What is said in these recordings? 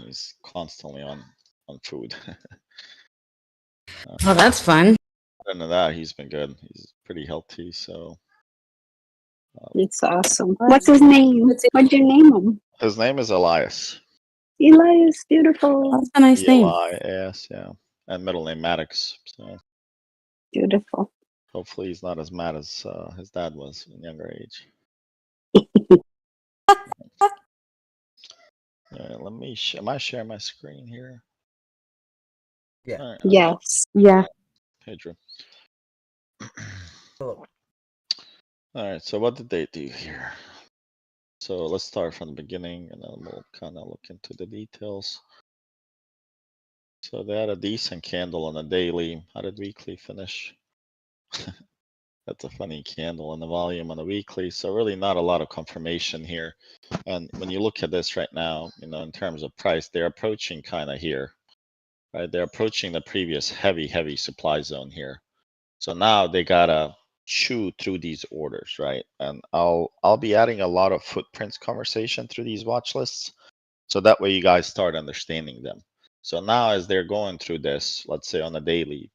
He's constantly on food. Well, that's fun. Other than that, he's been good. He's pretty healthy, so. It's awesome. What's his name? What'd you name him? His name is Elias. Elias, beautiful. That's a nice name. Elias, yeah. And middle name Maddox. So Beautiful. hopefully he's not as mad as his dad was in younger age. Let me. Am I sharing my screen here? Yeah. Right, Yes. Yeah. Hey, Drew. Hello. All right. So what did they do here? So let's start from the beginning, and then we'll kind of look into the details. So they had a decent candle on the daily. How did weekly finish? That's a funny candle on the volume on the weekly. So really not a lot of confirmation here. And when you look at this right now, in terms of price, they're approaching kind of here, right? They're approaching the previous heavy supply zone here. So now they gotta chew through these orders, right? And I'll be adding a lot of footprints conversation through these watch lists, so that way you guys start understanding them. So now as they're going through this, let's say on a daily,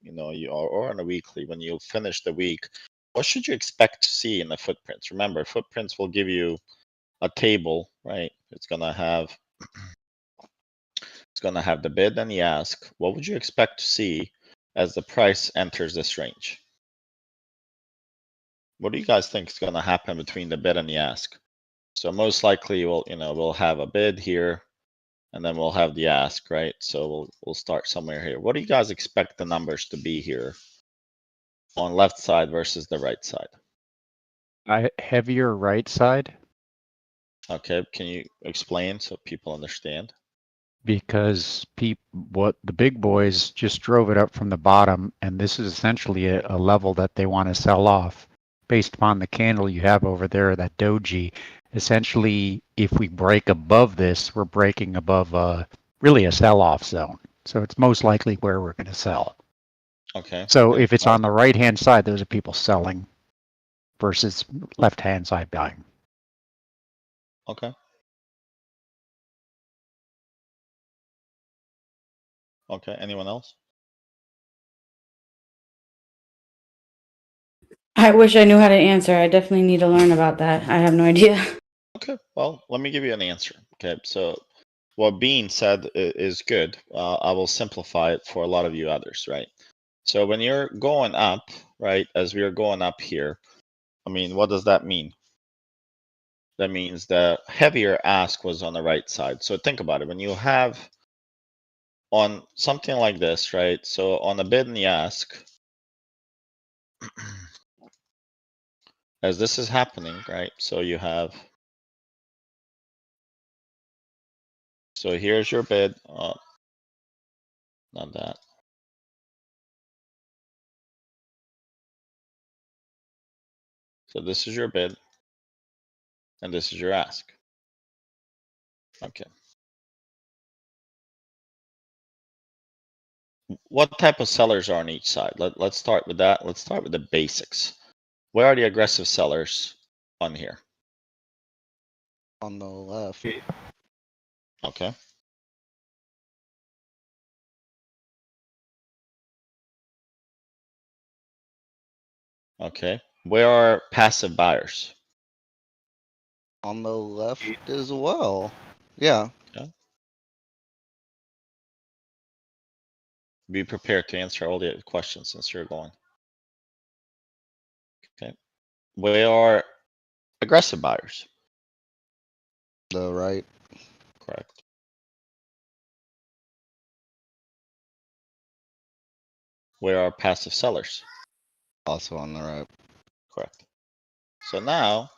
or on a weekly, when you finish the week, what should you expect to see in the footprints? Remember, footprints will give you a table, right? It's gonna have the bid and the ask. What would you expect to see as the price enters this range? What do you guys think is going to happen between the bid and the ask? So most likely we'll have a bid here, and then we'll have the ask, right? So we'll start somewhere here. What do you guys expect the numbers to be here on left side versus the right side? Heavier right side. Okay, can you explain so people understand? Because what the big boys just drove it up from the bottom, and this is essentially a level that they want to sell off based upon the candle you have over there, that doji. Essentially, if we break above this, we're breaking above really a sell-off zone. So it's most likely where we're going to sell. Okay. So if it's on the right-hand side, those are people selling versus left-hand side buying. Okay. Okay, anyone else? I wish I knew how to answer. I definitely need to learn about that. I have no idea. Okay, well, let me give you an answer. Okay, so what Bean said is good. I will simplify it for a lot of you others, right? So when you're going up, right, as we are going up here, I mean, what does that mean? That means the heavier ask was on the right side. So think about it. When you have on something like this, right? So on the bid and the ask, as this is happening, right? So you have, so here's your bid. Not that. So this is your bid, and this is your ask. Okay. What type of sellers are on each side? Let's start with that. Let's start with the basics. Where are the aggressive sellers on here? On the left. Okay. Okay. Where are passive buyers? On the left as well. Yeah. Okay. Be prepared to answer all the questions since you're going. Okay. Where are aggressive buyers? The right. Correct. Where are passive sellers? Also on the right. Correct. So now,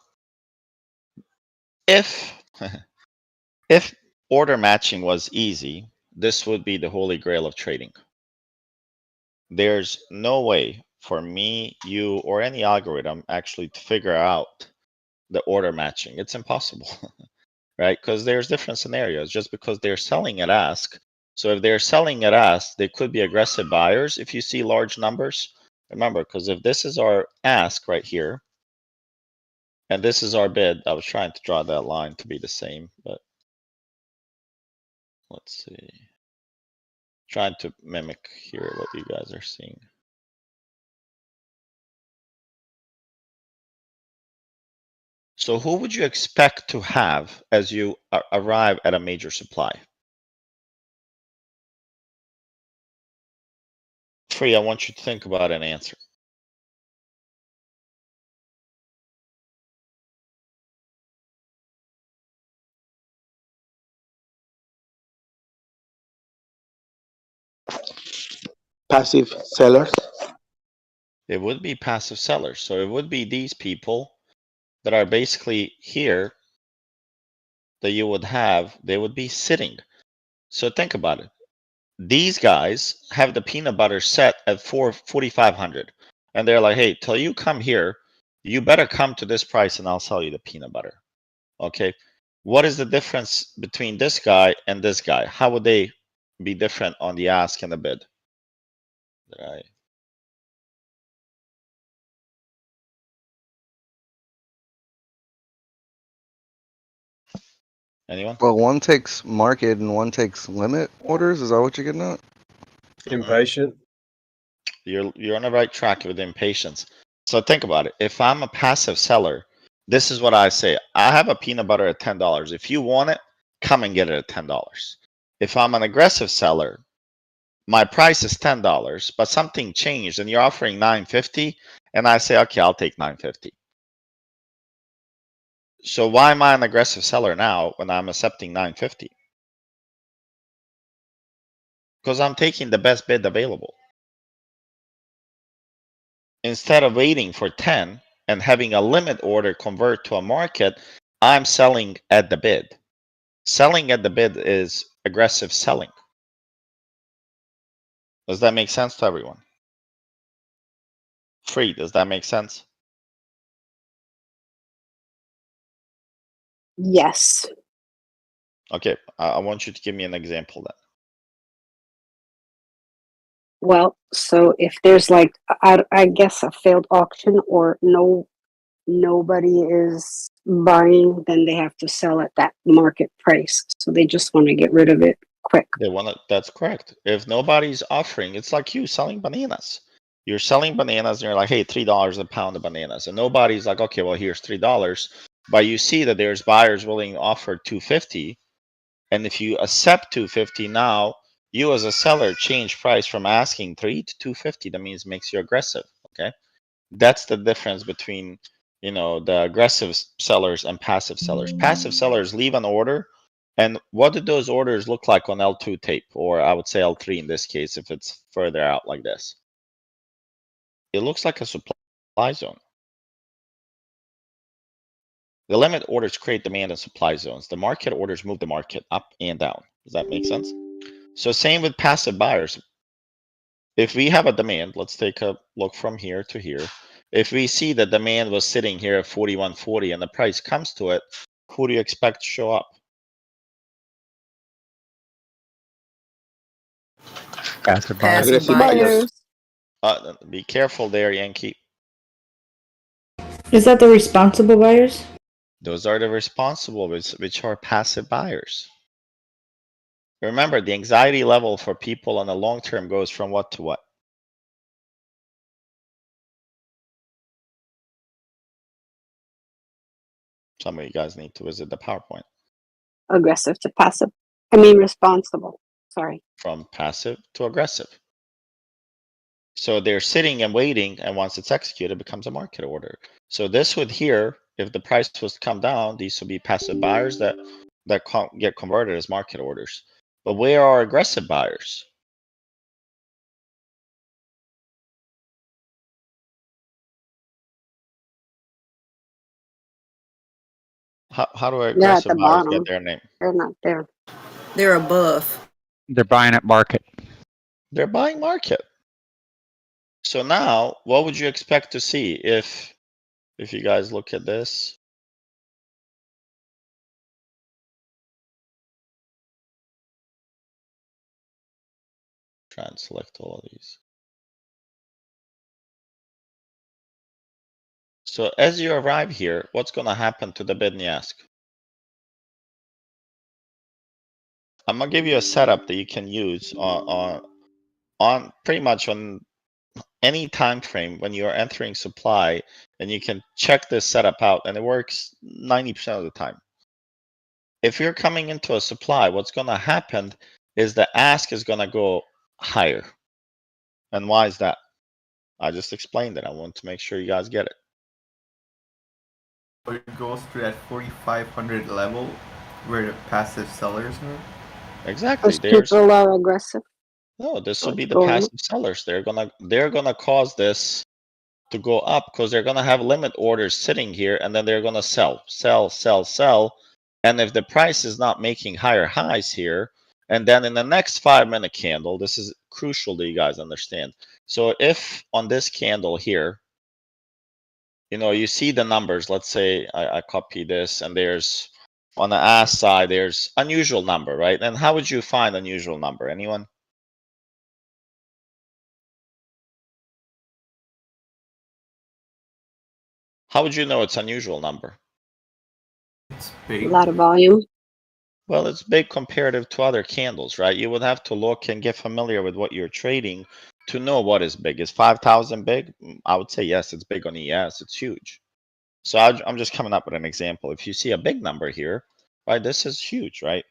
if if order matching was easy, this would be the holy grail of trading. There's no way for me, you, or any algorithm actually to figure out the order matching. It's impossible, right? Because there's different scenarios. Just because they're selling at ask, so if they're selling at ask, they could be aggressive buyers if you see large numbers. Remember, because if this is our ask right here, and this is our bid, I was trying to draw that line to be the same, but let's see. Trying to mimic here what you guys are seeing. So who would you expect to have as you arrive at a major supply? Free, I want you to think about an answer. Passive sellers. It would be passive sellers. So it would be these people that are basically here that you would have, they would be sitting. So think about it. These guys have the peanut butter set at 4,500, and they're like, hey, till you come here, you better come to this price and I'll sell you the peanut butter. Okay. What is the difference between this guy and this guy? How would they be different on the ask and the bid? Right. Anyone? Well, one takes market and one takes limit orders. Is that what you're getting at? Impatient. You're on the right track with impatience. So think about it. If I'm a passive seller, this is what I say. I have a peanut butter at $10. If you want it, come and get it at $10. If I'm an aggressive seller, my price is $10, but something changed and you're offering $9.50, and I say, okay, I'll take $9.50. So why am I an aggressive seller now when I'm accepting $9.50? Because I'm taking the best bid available. Instead of waiting for 10 and having a limit order convert to a market, I'm selling at the bid. Selling at the bid is aggressive selling. Does that make sense to everyone? Free, does that make sense? Yes. Okay, I want you to give me an example then. Well, so if there's like, I guess a failed auction or nobody is buying, then they have to sell at that market price. So they just want to get rid of it quick. They want to, that's correct. If nobody's offering, it's like you selling bananas. You're selling bananas and you're like, hey, $3 a pound of bananas. And nobody's like, okay, well, here's $3. But you see that there's buyers willing to offer $2.50. And if you accept $2.50 now, you as a seller change price from asking $3 to $2.50. That means it makes you aggressive. Okay. That's the difference between, you know, the aggressive sellers and passive sellers. Passive sellers leave an order. And what do those orders look like on L2 tape? Or I would say L3 in this case, if it's further out like this. It looks like a supply zone. The limit orders create demand and supply zones. The market orders move the market up and down. Does that make sense? So same with passive buyers. If we have a demand, let's take a look from here to here. If we see the demand was sitting here at 41.40 and the price comes to it, who do you expect to show up? Passive buyers. Aggressive buyers. Be careful there, Yankee. Is that the responsible buyers? Those are the responsible, which are passive buyers. Remember, the anxiety level for people on the long term goes from what to what? Some of you guys need to visit the PowerPoint. Aggressive to passive. I mean, responsible. Sorry. From passive to aggressive. So they're sitting and waiting, and once it's executed, it becomes a market order. So this would here, if the price was to come down, these would be passive buyers that get converted as market orders. But where are aggressive buyers? How do They're at aggressive the buyers get bottom. their name? They're not there. They're above. They're buying at market. They're buying market. So now, what would you expect to see if you guys look at this? Try and select all of these. So as you arrive here, what's going to happen to the bid and the ask? I'm gonna give you a setup that you can use on pretty much on any time frame when you're entering supply, and you can check this setup out, and it works 90% of the time. If you're coming into a supply, what's gonna happen is the ask is gonna go higher. And why is that? I just explained it. I want to make sure you guys get it. But it goes to that 4,500 level where the passive sellers are. Exactly. Because people are aggressive. No, this So will be it's the going up. passive sellers. They're gonna cause this to go up because they're gonna have limit orders sitting here, and then they're gonna sell. And if the price is not making higher highs here, and then in the next 5-minute candle, this is crucial that you guys understand. So if on this candle here, you see the numbers, let's say I copy this, and there's on the ask side, there's unusual number, right? And how would you find unusual number? Anyone? How would you know it's unusual number? It's A big. lot of volume. Well, it's big comparative to other candles, right? You would have to look and get familiar with what you're trading to know what is big. Is 5,000 big? I would say yes, it's big on ES. It's huge. So I'm just coming up with an example. If you see a big number here, right, this is huge, right?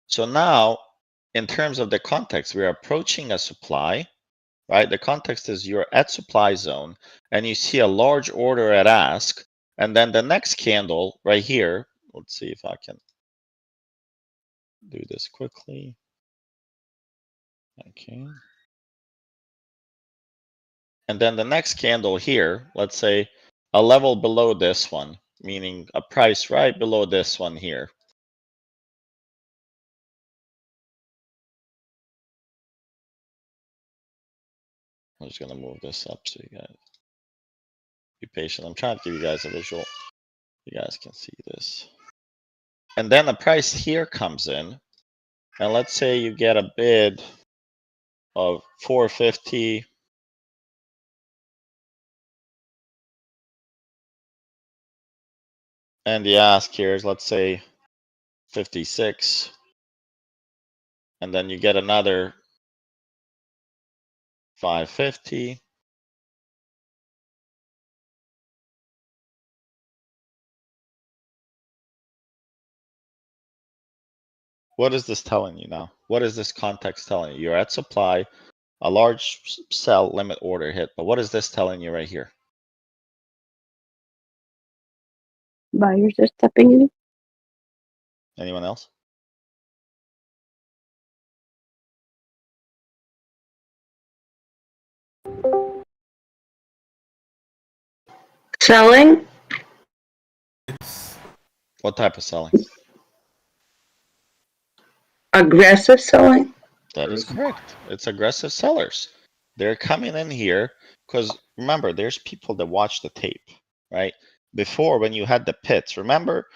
So now, in terms of the context, we're approaching a supply, right? The context is you're at supply zone, and you see a large order at ask, and then the next candle right here, let's see if I can do this quickly. Okay. And then the next candle here, let's say a level below this one, meaning a price right below this one here. I'm just gonna move this up so you guys be patient. I'm trying to give you guys a visual. You guys can see this. And then a price here comes in, and let's say you get a bid of 450. And the ask here is, let's say, 56. And then you get another 550. What is this telling you now? What is this context telling you? You're at supply, a large sell limit order hit. But what is this telling you right here? Buyers are stepping in. Anyone else? Selling? It's What type of selling? Aggressive selling? That is correct. It's aggressive sellers. They're coming in here because remember, there's people that watch the tape, right? Before, when you had the pits, remember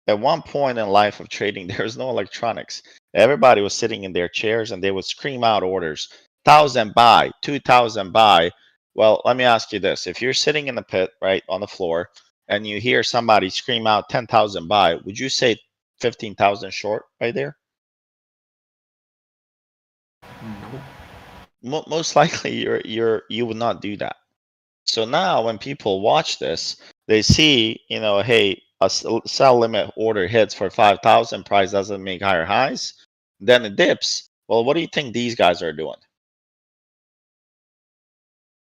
at one point in life of trading, there was no electronics. Everybody was sitting in their chairs and they would scream out orders, 1,000 buy, 2,000 buy. Well, let me ask you this. If you're sitting in the pit, right, on the floor, and you hear somebody scream out 10,000 buy, would you say 15,000 short right there? nope. Most likely you would not do that. So now when people watch this, they see, hey, a sell limit order hits for 5,000, price doesn't make higher highs, then it dips. Well, what do you think these guys are doing?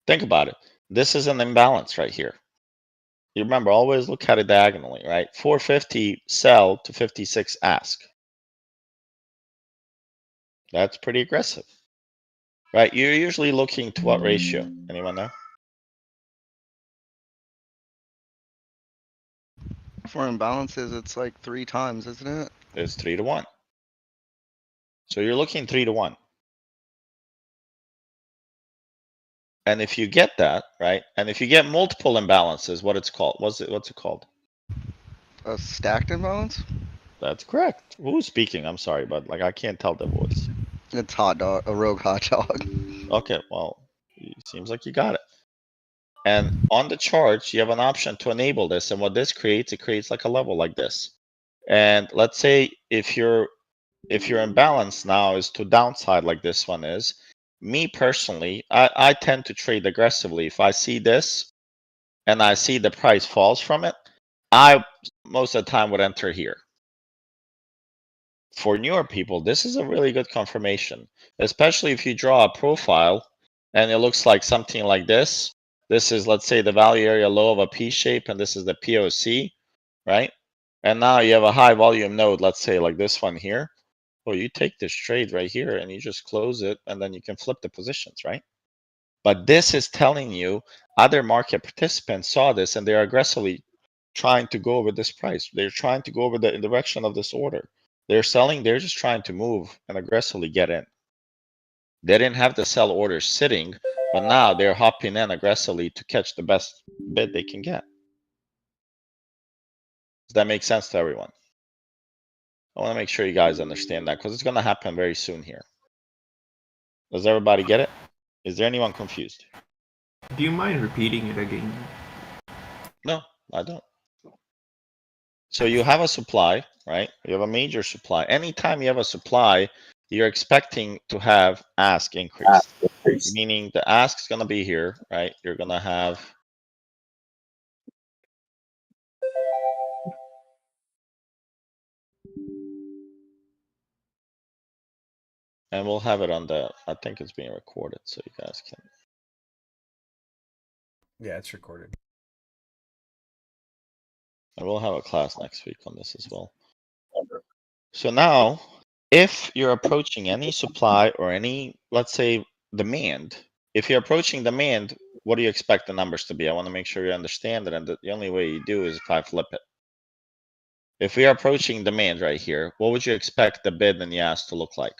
Think about it. This is an imbalance right here. You remember, always look at it diagonally, right? 450 sell to 56 ask. That's pretty aggressive, right? You're usually looking to what ratio? Anyone know? For imbalances, it's like 3 times, isn't it? It's 3 to 1. So you're looking 3 to 1. And if you get that, right? And if you get multiple imbalances, what's it called? A stacked imbalance? That's correct. Who's speaking? I'm sorry, but I can't tell the voice. It's hot dog, a rogue hot dog. Okay, well, it seems like you got it. And on the charts, you have an option to enable this. And what this creates, it creates like a level like this. And let's say if you're if you're in balance now is to downside like this one is. Me personally, I tend to trade aggressively. If I see this and I see the price falls from it, I most of the time would enter here. For newer people, this is a really good confirmation, especially if you draw a profile and it looks like something like this. This is, let's say, the value area low of a P shape, and this is the POC, right? And now you have a high volume node, let's say like this one here. Well, you take this trade right here and you just close it, and then you can flip the positions, right? But this is telling you other market participants saw this and they're aggressively trying to go over this price. They're trying to go over the direction of this order. They're selling, they're just trying to move and aggressively get in. They didn't have the sell orders sitting, but now they're hopping in aggressively to catch the best bid they can get. Does that make sense to everyone? I want to make sure you guys understand that because it's going to happen very soon here. Does everybody get it? Is there anyone confused? Do you mind repeating it again? No, I don't. So you have a supply, right? You have a major supply. Anytime you have a supply, you're expecting to have ask increase, meaning the ask is going to be here, right? You're going to have and we'll have it on the, I think it's being recorded so you guys can. Yeah, it's recorded. And we'll have a class next week on this as well. So now, if you're approaching any supply or any, let's say, demand, if you're approaching demand, what do you expect the numbers to be? I want to make sure you understand it. And the only way you do is if I flip it. If we are approaching demand right here, what would you expect the bid and the ask to look like?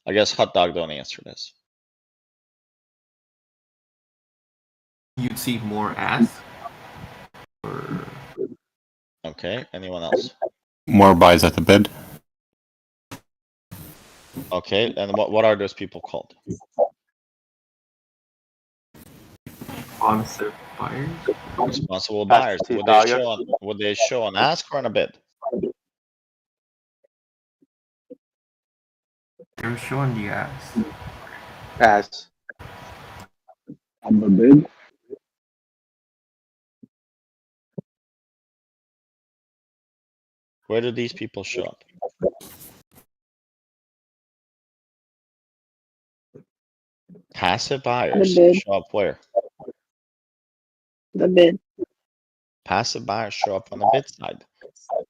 I guess Hot Dog don't answer this. You'd see more ask? Or Okay, anyone else? More buys at the bid. Okay, and what are those people called? responsive buyers? Responsible buyers. Would they show on ask or on a bid? They're showing the ask. As On the bid. Where do these people show up? Passive buyers bid. show up where? The bid. Passive buyers show up on the bid side.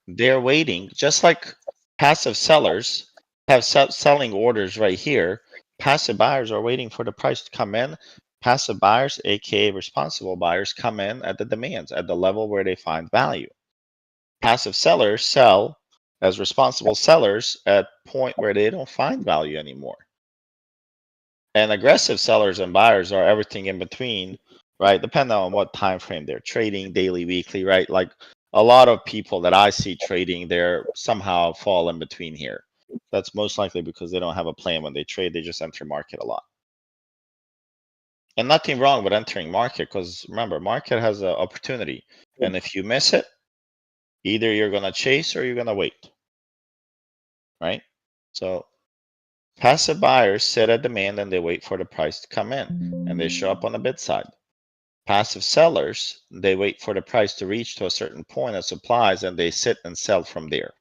They're waiting, just like passive sellers have selling orders right here. Passive buyers are waiting for the price to come in. Passive buyers, aka responsible buyers, come in at the demands, at the level where they find value. Passive sellers sell as responsible sellers at point where they don't find value anymore. And aggressive sellers and buyers are everything in between, right? Depending on what time frame they're trading, daily, weekly, right? Like a lot of people that I see trading, they're somehow fall in between here. That's most likely because they don't have a plan when they trade. They just enter market a lot. And nothing wrong with entering market because remember, market has an opportunity. And if you miss it, either you're going to chase or you're going to wait, right? So passive buyers sit at demand and they wait for the price to come in and they show up on the bid side. Passive sellers, they wait for the price to reach to a certain point of supplies and they sit and sell from there.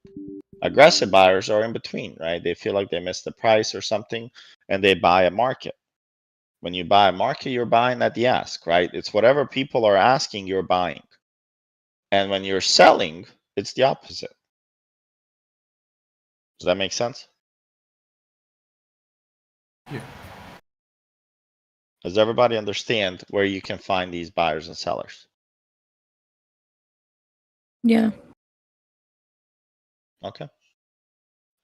Aggressive buyers are in between, right? They feel like they missed the price or something and they buy a market. When you buy a market, you're buying at the ask, right? It's whatever people are asking, you're buying. And when you're selling, it's the opposite. Does that make sense? Yeah. Does everybody understand where you can find these buyers and sellers? Yeah. Okay.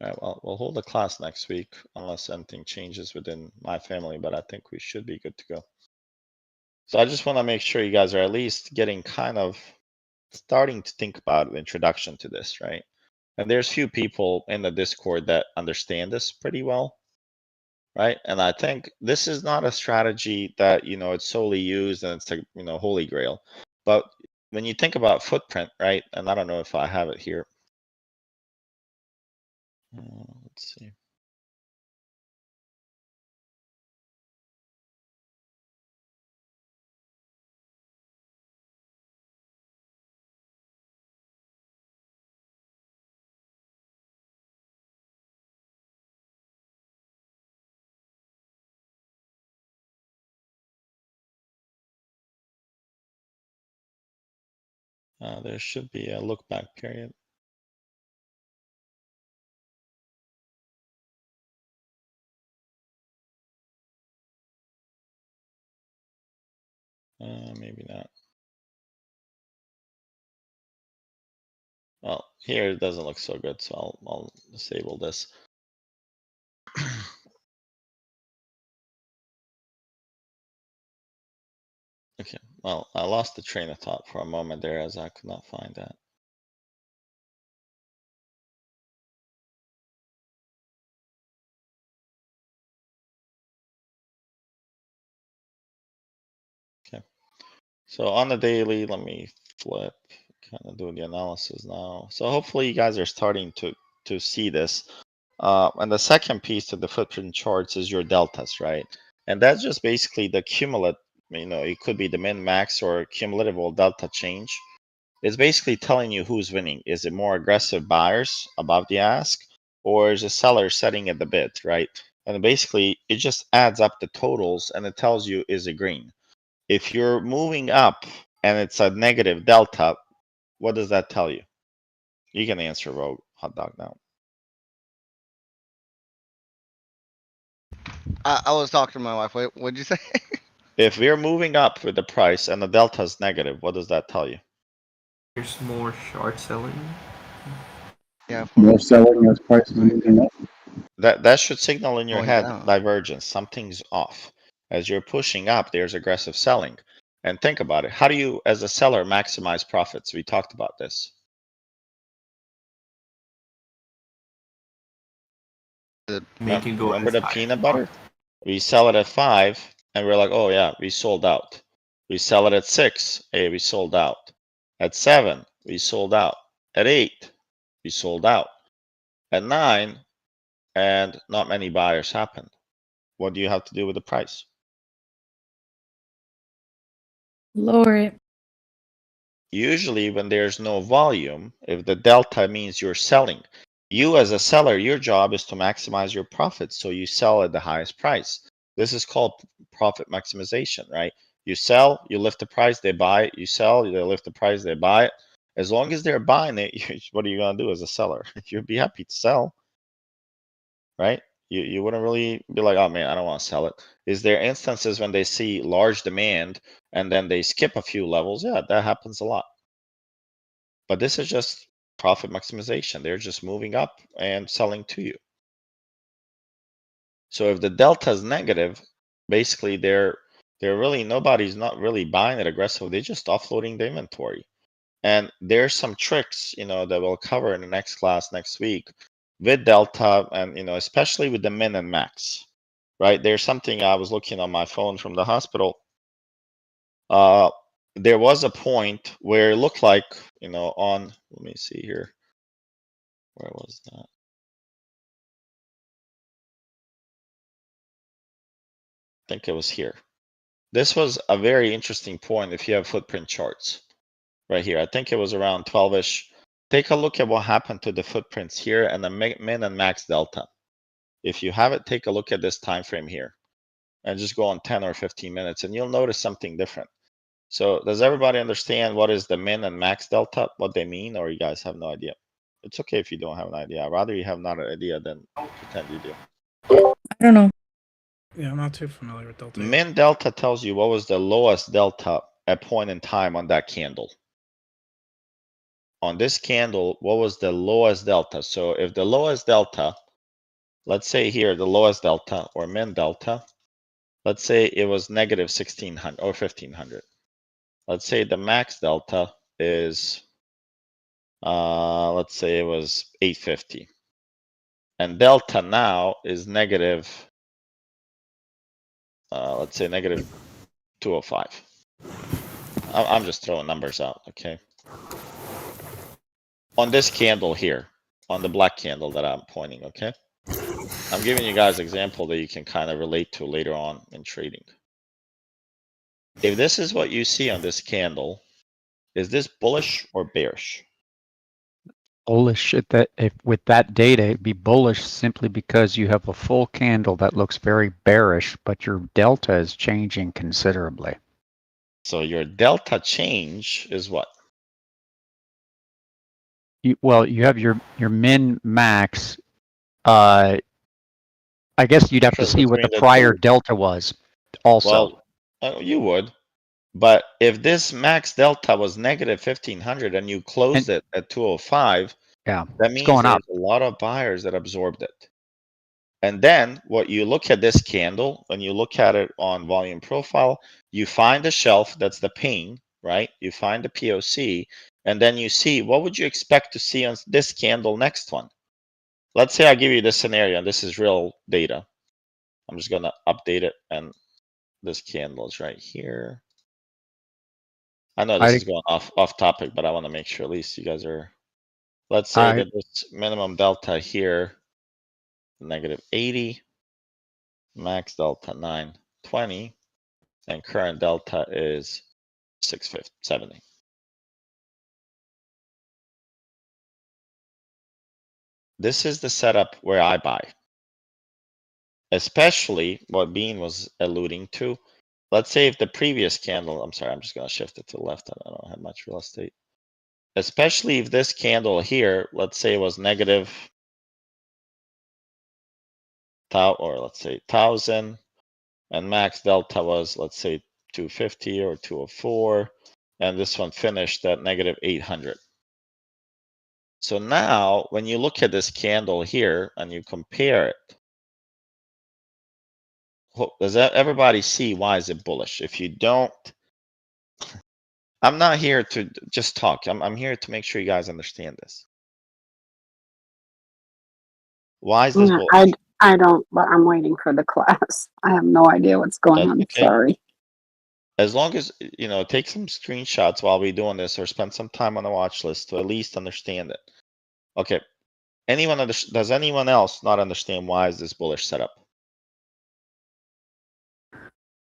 All right, well, we'll hold a class next week unless anything changes within my family, but I think we should be good to go. So I just want to make sure you guys are at least getting kind of starting to think about the introduction to this, right? And there's few people in the Discord that understand this pretty well, right? And I think this is not a strategy that, you know, it's solely used and it's like, you know, holy grail. But when you think about footprint, right? And I don't know if I have it here. Let's see. There should be a look back period. Maybe not. Well, here it doesn't look so good, so I'll disable this. Okay, well, I lost the train of thought for a moment there as I could not find that. Okay, so on the daily, let me flip, kind of do the analysis now. So hopefully you guys are starting to see this. And the second piece to the footprint charts is your deltas, right? And that's just basically the cumulative, it could be the min max or cumulative or delta change. It's basically telling you who's winning. Is it more aggressive buyers above the ask, or is a seller setting at the bid, right? And basically it just adds up the totals and it tells you, is it green? If you're moving up and it's a negative delta, what does that tell you? You can answer, Rogue Hot Dog, now. I was talking to my wife. Wait, what'd you say? If we're moving up with the price and the delta is negative, what does that tell you? There's more short selling. Yeah. More selling as prices are moving up. That should signal in your Going head down. divergence. Something's off. As you're pushing up, there's aggressive selling. And think about it. How do you, as a seller, maximize profits? We talked about this. Make it go Remember as the high peanut as butter? We sell it at 5 and we're like, oh yeah, we sold out. We sell it at 6. Hey, we sold out. At 7, we sold out. At 8, we sold out. At 9, and not many buyers happened. What do you have to do with the price? Lower it. Usually when there's no volume, if the delta means you're selling, you as a seller, your job is to maximize your profits. So you sell at the highest price. This is called profit maximization, right? You sell, you lift the price, they buy it. You sell, they lift the price, they buy it. As long as they're buying it, what are you going to do as a seller? You'd be happy to sell, right? You wouldn't really be like, oh man, I don't want to sell it. Is there instances when they see large demand and then they skip a few levels? Yeah, that happens a lot. But this is just profit maximization. They're just moving up and selling to you. So if the delta is negative, basically they're really, nobody's not really buying it aggressively. They're just offloading the inventory. And there's some tricks, that we'll cover in the next class next week with delta and, especially with the min and max, right? There's something I was looking on my phone from the hospital. There was a point where it looked like, let me see here. Where was that? I think it was here. This was a very interesting point if you have footprint charts right here. I think it was around 12-ish. Take a look at what happened to the footprints here and the min and max delta. If you have it, take a look at this time frame here and just go on 10 or 15 minutes and you'll notice something different. So does everybody understand what is the min and max delta, what they mean, or you guys have no idea? It's okay if you don't have an idea. I'd rather you have not an idea than pretend you do. I don't know. Yeah, I'm not too familiar with delta. Min delta tells you what was the lowest delta at point in time on that candle. On this candle, what was the lowest delta? So if the lowest delta, let's say here, the lowest delta or min delta, let's say it was negative 1600 or 1500. Let's say the max delta is, let's say it was 850. And delta now is negative, let's say negative 205. I'm just throwing numbers out, okay? On this candle here, on the black candle that I'm pointing, okay? I'm giving you guys an example that you can kind of relate to later on in trading. If this is what you see on this candle, is this bullish or bearish? Bullish at that, if with that data, it'd be bullish simply because you have a full candle that looks very bearish, but your delta is changing considerably. So your delta change is what? Well, you have your min max. I guess you'd have to Difference see what the between the prior two. delta was also. Well, you would. But if this max delta was negative 1500 and you closed it at 205, yeah, that it's means going there's up. a lot of buyers that absorbed it. And then what you look at this candle, when you look at it on volume profile, you find a shelf that's the pain, right? You find the POC, and then you see what would you expect to see on this candle next one. Let's say I give you this scenario, and this is real data. I'm just gonna update it, and this candle is right here. I know this is going off topic, but I want to make sure at least you guys are. Let's say that this minimum delta here, negative 80, max delta 920, and current delta is 670. This is the setup where I buy, especially what Bean was alluding to. Let's say if the previous candle, I'm sorry, I'm just going to shift it to the left. I don't have much real estate. Especially if this candle here, let's say was negative, or let's say 1000, and max delta was, let's say 250 or 204, and this one finished at negative 800. So now when you look at this candle here and you compare it, does everybody see why is it bullish? If you don't, I'm not here to just talk. I'm here to make sure you guys understand this. Why is this bullish? I don't, but I'm waiting for the class. I have no idea what's going on. Okay. Sorry. As long as, you know, take some screenshots while we're doing this or spend some time on the watch list to at least understand it. Okay. Does anyone else not understand why is this bullish setup?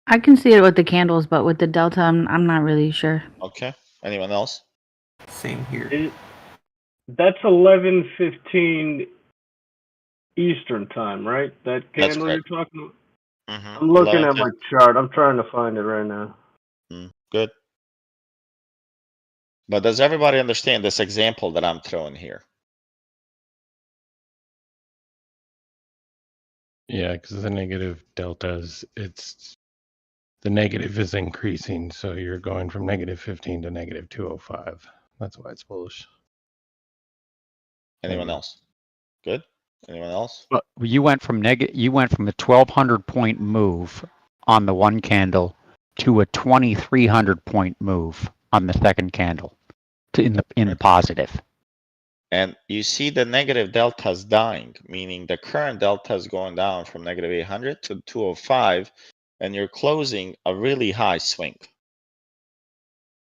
I can see it with the candles, but with the delta, I'm not really sure. Okay. Anyone else? Same here. That's 11:15 Eastern time, right? That candle you're talking about? I'm looking at my chart. I'm trying to find it right now. Good. But does everybody understand this example that I'm throwing here? Yeah, because the negative deltas, the negative is increasing, so you're going from negative 15 to negative 205. That's why it's bullish. Anyone else? Good. Anyone else? But you went from a 1,200 point move on the one candle to a 2,300 point move on the second candle in the positive. And you see the negative delta is dying, meaning the current delta is going down from negative 800 to 205, and you're closing a really high swing.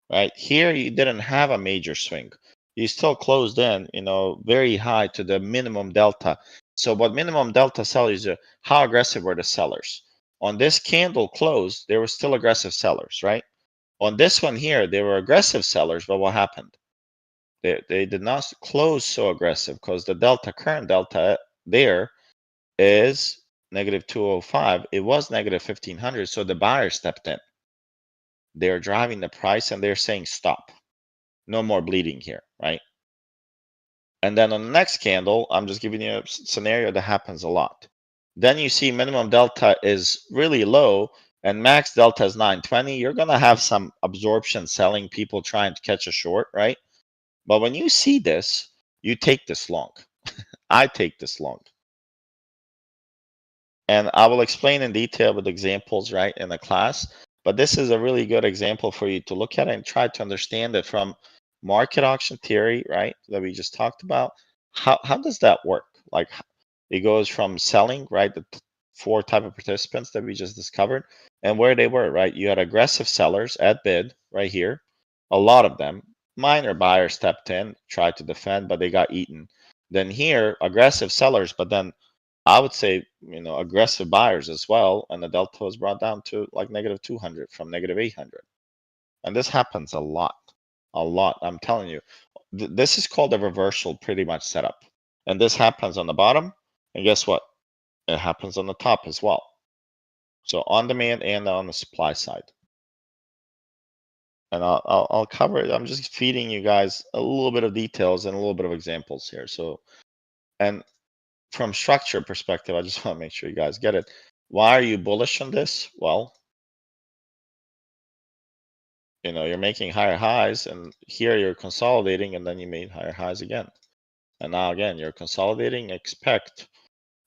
Right here, you didn't have a major swing. You still closed in, you know, very high to the minimum delta. So what minimum delta tells you, how aggressive were the sellers? On this candle close, they were still aggressive sellers, right? On this one here, they were aggressive sellers, but what happened? They did not close so aggressive because the current delta there is negative 205. It was negative 1500, so the buyer stepped in. They're driving the price and they're saying stop. No more bleeding here, right? And then on the next candle, I'm just giving you a scenario that happens a lot. Then you see minimum delta is really low and max delta is 920. You're going to have some absorption selling, people trying to catch a short, right? But when you see this, you take this long. I take this long. And I will explain in detail with examples, right, in the class. But this is a really good example for you to look at and try to understand it from market auction theory, right, that we just talked about. How does that work? Like it goes from selling, right, the 4 type of participants that we just discovered, and where they were, right? You had aggressive sellers at bid right here, a lot of them. Minor buyers stepped in, tried to defend, but they got eaten. Then here, aggressive sellers, but then I would say, aggressive buyers as well, and the delta was brought down to like -200 from -800. And this happens a lot. I'm telling you, this is called a reversal pretty much setup. And this happens on the bottom, and guess what? It happens on the top as well. So on demand and on the supply side. And I'll cover it. I'm just feeding you guys a little bit of details and a little bit of examples here. So, and from structure perspective, I just want to make sure you guys get it. Why are you bullish on this? Well, you're making higher highs, and here you're consolidating, and then you made higher highs again. And now again, you're consolidating. Expect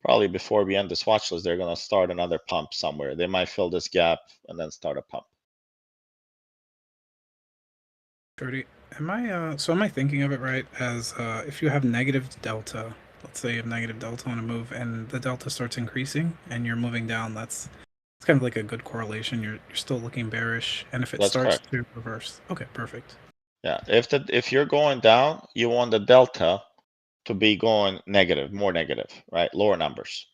probably before we end this watch list, they're going to start another pump somewhere. They might fill this gap and then start a pump. Shorty, am I thinking of it right as if you have negative delta, let's say you have negative delta on a move and the delta starts increasing and you're moving down, it's kind of like a good correlation. You're still looking bearish, and if it starts to reverse, okay, perfect. Yeah, if you're going down, you want the delta to be going negative, more negative, right? Lower numbers.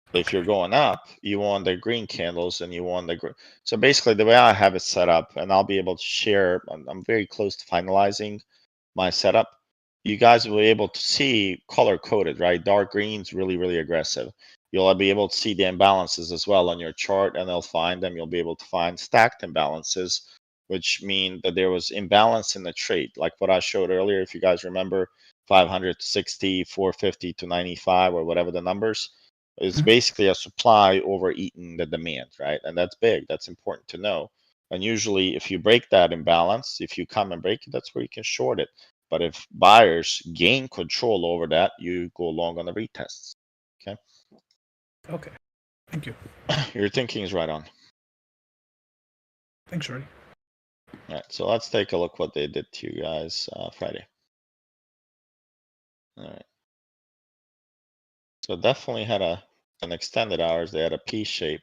Okay. If you're going up, you want the green candles, and you want the green. So basically, the way I have it set up, and I'll be able to share, I'm very close to finalizing my setup. You guys will be able to see color coded, right? Dark green's really, really aggressive. You'll be able to see the imbalances as well on your chart, and they'll find them. You'll be able to find stacked imbalances, which mean that there was imbalance in the trade, like what I showed earlier. If you guys remember, 500 to 60, 450 to 95, or whatever the numbers, is basically a supply overeating the demand, right? And that's big. That's important to know. And usually, if you break that imbalance, if you come and break it, that's where you can short it. But if buyers gain control over that, you go long on the retests. Okay. Okay. Thank you. Your thinking is right on. Thanks, Shorty. All right. So let's take a look what they did to you guys Friday. All right. So definitely had an extended hours. They had a P shape.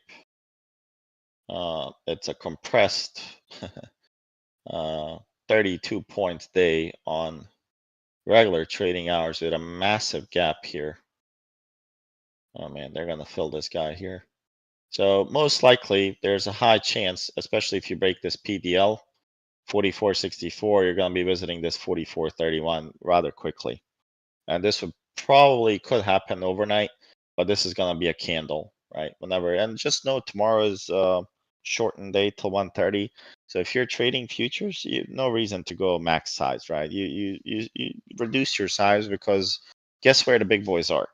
It's a compressed 32 points day on regular trading hours with a massive gap here. Oh man, they're gonna fill this guy here. So most likely there's a high chance, especially if you break this PDL 44.64, you're gonna be visiting this 44.31 rather quickly. And this would probably could happen overnight, but this is gonna be a candle, right? Whenever, and just know tomorrow is shortened day till 1:30. So if you're trading futures, no reason to go max size, right? You reduce your size, because guess where the big boys are?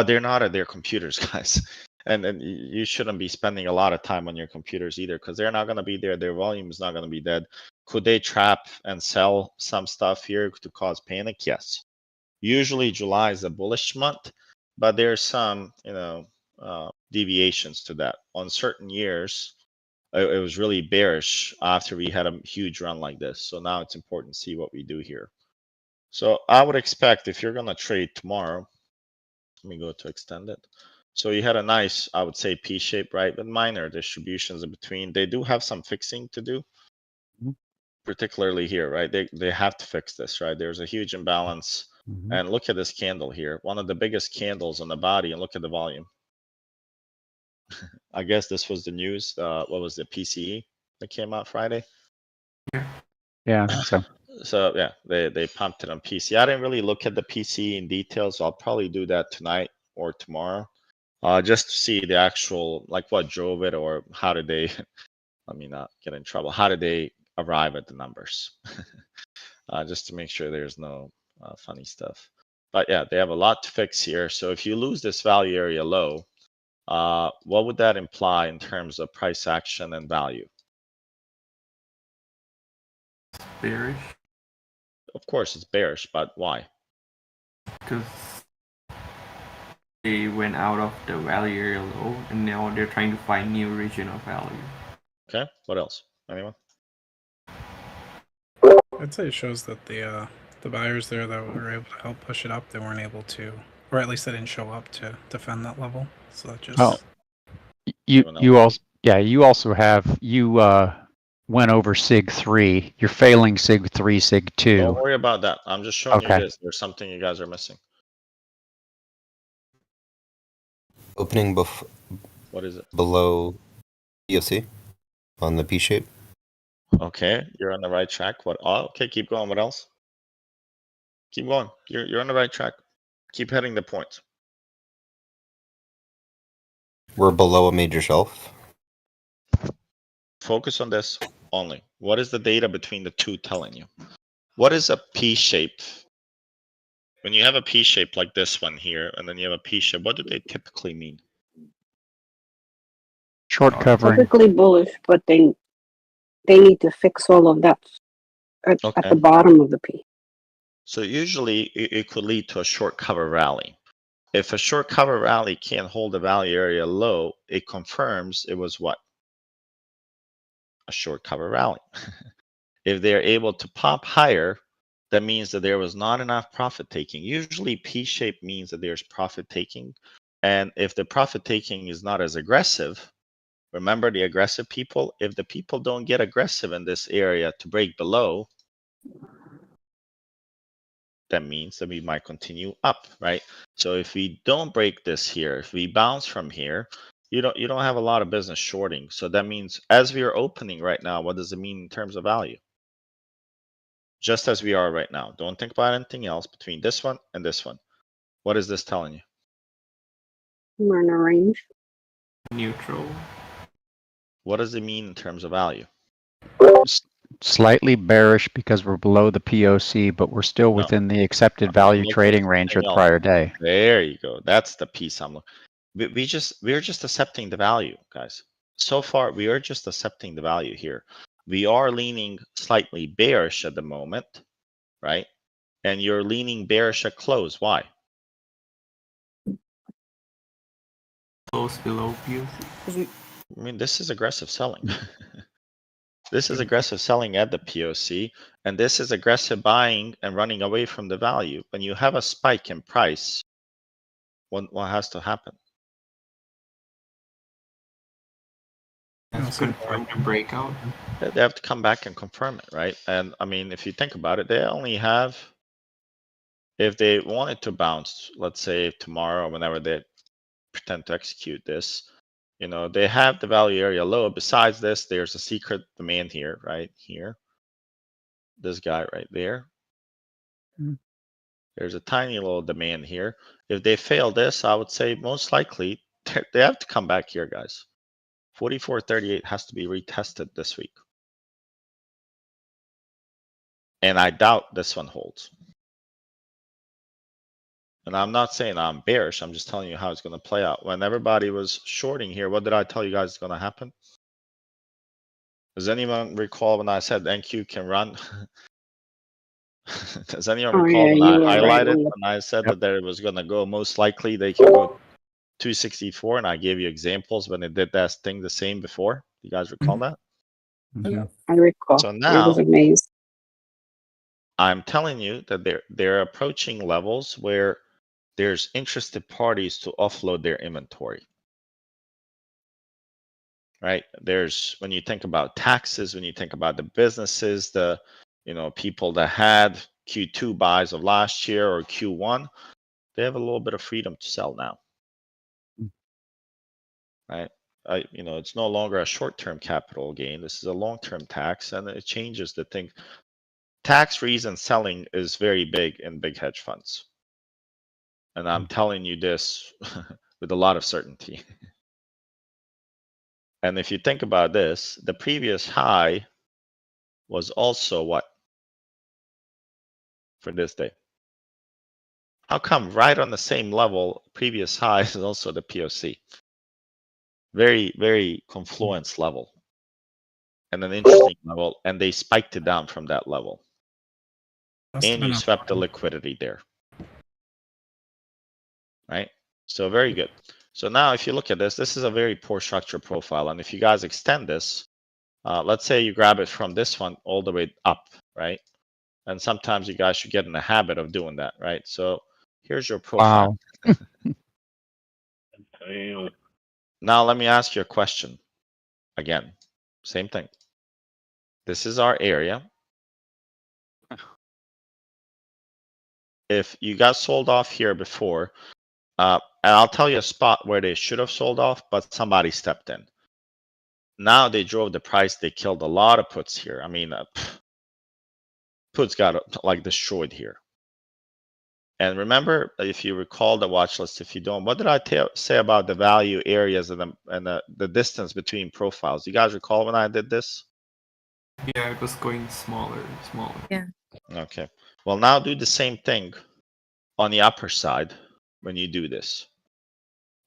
They're not at their computers, guys. And you shouldn't be spending a lot of time on your computers either, because they're not going to be there. Their volume is not going to be dead. Could they trap and sell some stuff here to cause panic? Yes. Usually July is a bullish month, but there's some, deviations to that. On certain years, it was really bearish after we had a huge run like this. So now it's important to see what we do here. So I would expect, if you're going to trade tomorrow, let me go to extend it. So you had a nice, I would say, P shape, right? But minor distributions in between. They do have some fixing to do, particularly here, right? They have to fix this, right? There's a huge imbalance. And look at this candle here, one of the biggest candles on the body, and look at the volume. I guess this was the news. What was the PCE that came out Friday? Yeah, I think so. So yeah, they pumped it on PC. I didn't really look at the PC in detail, so I'll probably do that tonight or tomorrow, just to see the actual, like, what drove it, or how did they, let me not get in trouble, how did they arrive at the numbers? Just to make sure there's no funny stuff. But yeah, they have a lot to fix here. So if you lose this value area low, what would that imply in terms of price action and value? Bearish. Of course, it's bearish, but why? Because they went out of the value area low, and now they're trying to find new region of value. Okay, what else? Anyone? I'd say it shows that the buyers there that were able to help push it up, they weren't able to, or at least they didn't show up to defend that level. So that just. Oh, you also have went over SIG 3. You're failing SIG 3, SIG 2. Don't worry about that. I'm just showing you this. There's something you guys are missing. Opening What is it? below POC on the P shape. Okay, you're on the right track. What? Oh, okay, keep going. What else? Keep going. You're on the right track. Keep hitting the points. We're below a major shelf. Focus on this only. What is the data between the two telling you? What is a P shape? When you have a P shape like this one here, and then you have a P shape, what do they typically mean? Short covering. Typically bullish, but they need to fix all of that at Okay. the bottom of the P. So usually it could lead to a short cover rally. If a short cover rally can't hold the value area low, it confirms it was what? A short cover rally. If they're able to pop higher, that means that there was not enough profit taking. Usually P shape means that there's profit taking. And if the profit taking is not as aggressive, remember the aggressive people, if the people don't get aggressive in this area to break below, that means that we might continue up, right? So if we don't break this here, if we bounce from here, you don't have a lot of business shorting. So that means as we are opening right now, what does it mean in terms of value? Just as we are right now. Don't think about anything else between this one and this one. What is this telling you? We're in a range. Neutral. What does it mean in terms of value? Slightly bearish because we're below the POC, but we're still within the accepted value trading range of the prior day. There you go. That's the piece I'm looking. We're just accepting the value, guys. So far, we are just accepting the value here. We are leaning slightly bearish at the moment, right? And you're leaning bearish at close. Why? Close below POC. I mean, this is aggressive selling. This is aggressive selling at the POC, and this is aggressive buying and running away from the value. When you have a spike in price, what has to happen? That's confirmed a breakout. They have to come back and confirm it, right? And I mean, if you think about it, they only have, if they wanted to bounce, let's say tomorrow or whenever they pretend to execute this, you know, they have the value area low. Besides this, there's a secret demand here, right? Here. This guy right there. There's a tiny little demand here. If they fail this, I would say most likely they have to come back here, guys. 44.38 has to be retested this week. And I doubt this one holds. And I'm not saying I'm bearish. I'm just telling you how it's going to play out. When everybody was shorting here, what did I tell you guys is going to happen? Does anyone recall when I said NQ can run? Does anyone recall when I highlighted when I said that there was going to go most likely they can go 264, and I gave you examples when it did that thing the same before? You guys recall that? I recall. So It now was amazing. I'm telling you that they're approaching levels where there's interested parties to offload their inventory. Right? There's, when you think about taxes, when you think about the businesses, the, you know, people that had Q2 buys of last year or Q1, they have a little bit of freedom to sell now. Right? You know, it's no longer a short-term capital gain. This is a long-term tax, and it changes the thing. Tax reason selling is very big in big hedge funds. And I'm telling you this with a lot of certainty. And if you think about this, the previous high was also what for this day? How come right on the same level, previous high is also the POC? Very, very confluence level. And an interesting level, and they spiked it down from that level. And you swept the liquidity there. Right? So very good. So now if you look at this, this is a very poor structure profile. And if you guys extend this, let's say you grab it from this one all the way up, right? And sometimes you guys should get in the habit of doing that, right? So here's your profile. Damn. Now let me ask you a question. Again, same thing. This is our area. If you got sold off here before, And I'll tell you a spot where they should have sold off, but somebody stepped in. Now they drove the price. They killed a lot of puts here. I mean, puts got like destroyed here. And remember, if you recall the watch list, if you don't, what did I say about the value areas and the distance between profiles? You guys recall when I did this? Yeah, it was going smaller, smaller. Yeah. Okay. Well, now do the same thing on the upper side when you do this.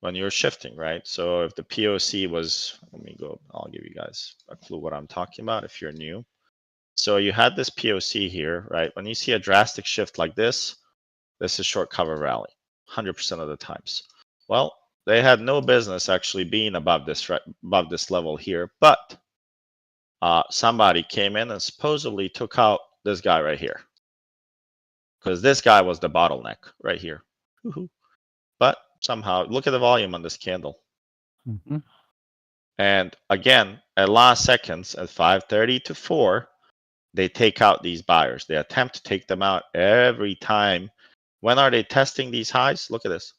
When you're shifting, right? So if the POC was, let me go, I'll give you guys a clue what I'm talking about if you're new. So you had this POC here, right? When you see a drastic shift like this is short cover rally, 100% of the times. Well, they had no business actually being above this, right, above this level here, but somebody came in and supposedly took out this guy right here, because this guy was the bottleneck right here. But somehow, look at the volume on this candle. And again, at last seconds, at 5:30 to 4, they take out these buyers. They attempt to take them out every time. When are they testing these highs? Look at this.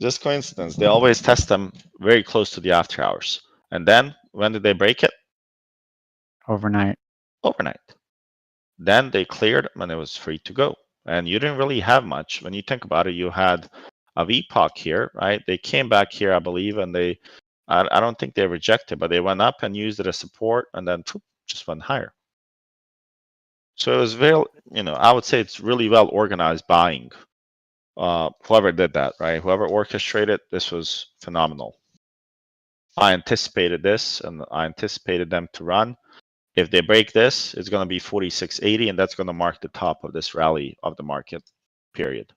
Just coincidence. They always test them very close to the after hours. And then when did they break it? Overnight. Overnight. Then they cleared when it was free to go. And you didn't really have much. When you think about it, you had a VPOC here, right? They came back here, I believe, and I don't think they rejected, but they went up and used it as support and then just went higher. So it was very, I would say it's really well organized buying. Whoever did that, right? Whoever orchestrated, this was phenomenal. I anticipated this and I anticipated them to run. If they break this, it's going to be 46.80, and that's going to mark the top of this rally of the market, period.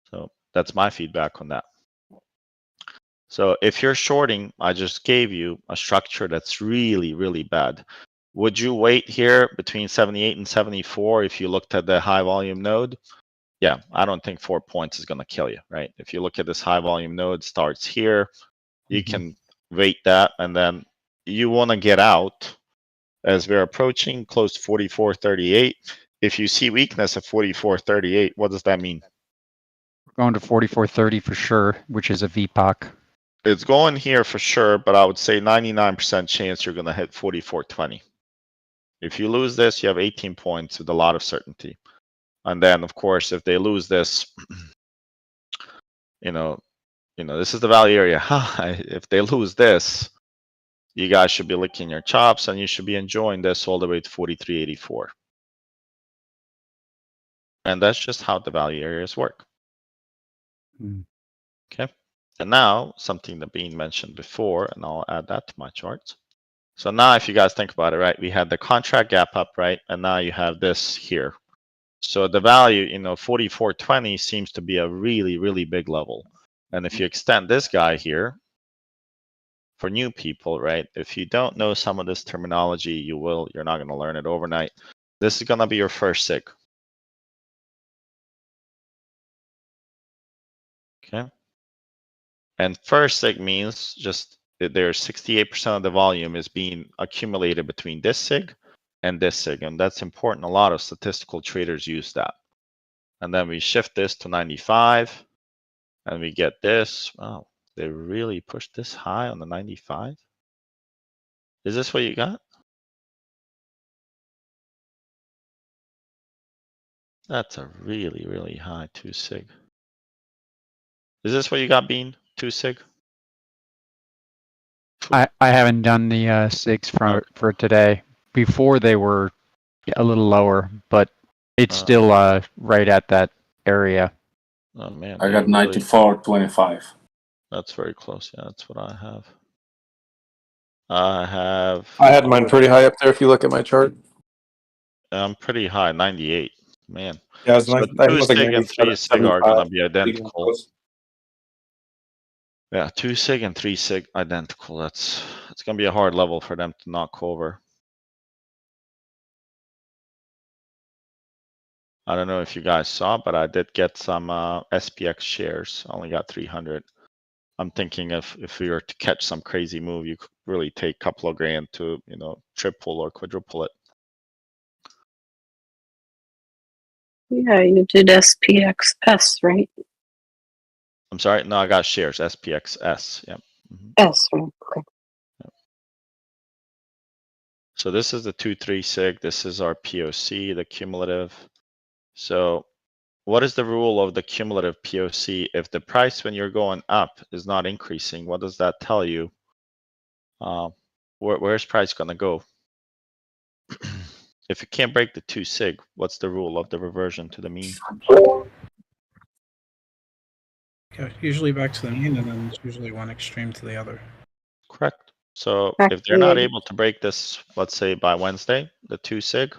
So that's my feedback on that. So if you're shorting, I just gave you a structure that's really, really bad. Would you wait here between 78 and 74 if you looked at the high volume node? Yeah, I don't think 4 points is going to kill you, right? If you look at this high volume node, starts here, you can wait that, and then you want to get out as we're approaching close to 44.38. If you see weakness at 44.38, what does that mean? We're going to 44.30 for sure, which is a VPOC. It's going here for sure, but I would say 99% chance you're going to hit 44.20. If you lose this, you have 18 points with a lot of certainty. And then, of course, if they lose this, this is the value area high. If they lose this, you guys should be licking your chops and you should be enjoying this all the way to 43.84. And that's just how the value areas work. Okay. And now something that being mentioned before, and I'll add that to my charts. So now if you guys think about it, right, we had the contract gap up, right? And now you have this here. So the value, 44.20 seems to be a really, really big level. And if you extend this guy here, for new people, right? If you don't know some of this terminology, you're not going to learn it overnight. This is going to be your first SIG. Okay. And first SIG means just that there's 68% of the volume is being accumulated between this SIG and this SIG. And that's important. A lot of statistical traders use that. And then we shift this to 95 and we get this. Wow, they really pushed this high on the 95. Is this what you got? That's a really, really high 2 SIG. Is this what you got, Bean? 2 SIG? I haven't done the SIGs for today. Before they were a little lower, but it's still right at that area. Oh man, I got 94.25. That's very close. Yeah, that's what I have. I had mine pretty high up there. If you look at my chart, I'm pretty high, 98. Man. yeah, So like 2 SIG and 3 SIG are gonna be identical. Yeah, 2 SIG and 3 SIG identical. It's gonna be a hard level for them to knock over. I don't know if you guys saw, but I did get some SPX shares. I only got 300. I'm thinking if we were to catch some crazy move, you could really take a couple of grand to, triple or quadruple it. Yeah, you did SPXS, right? I'm sorry. No, I got shares. SPXS. Yep. S, right? Okay. So this is the 2-3 sig. This is our POC, the cumulative. So what is the rule of the cumulative POC? If the price when you're going up is not increasing, what does that tell you? Where's price going to go? If it can't break the 2 sig, what's the rule of the reversion to the mean? Yeah, usually back to the mean, and then it's usually one extreme to the other. Correct. So Back if to they're not the- able to break this, let's say by Wednesday, the 2 sig,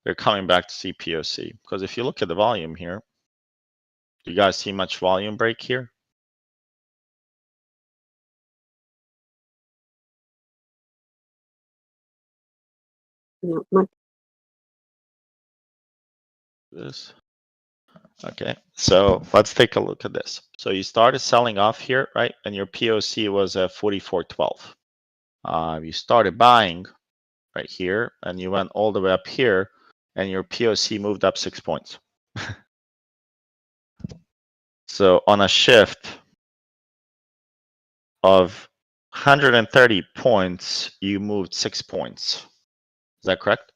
they're coming back to CPOC. Because if you look at the volume here, do you guys see much volume break here? Not much. This. Okay, so let's take a look at this. So you started selling off here, right? And your POC was at 44.12. You started buying right here, and you went all the way up here, and your POC moved up 6 points. So on a shift of 130 points, you moved 6 points. Is that correct?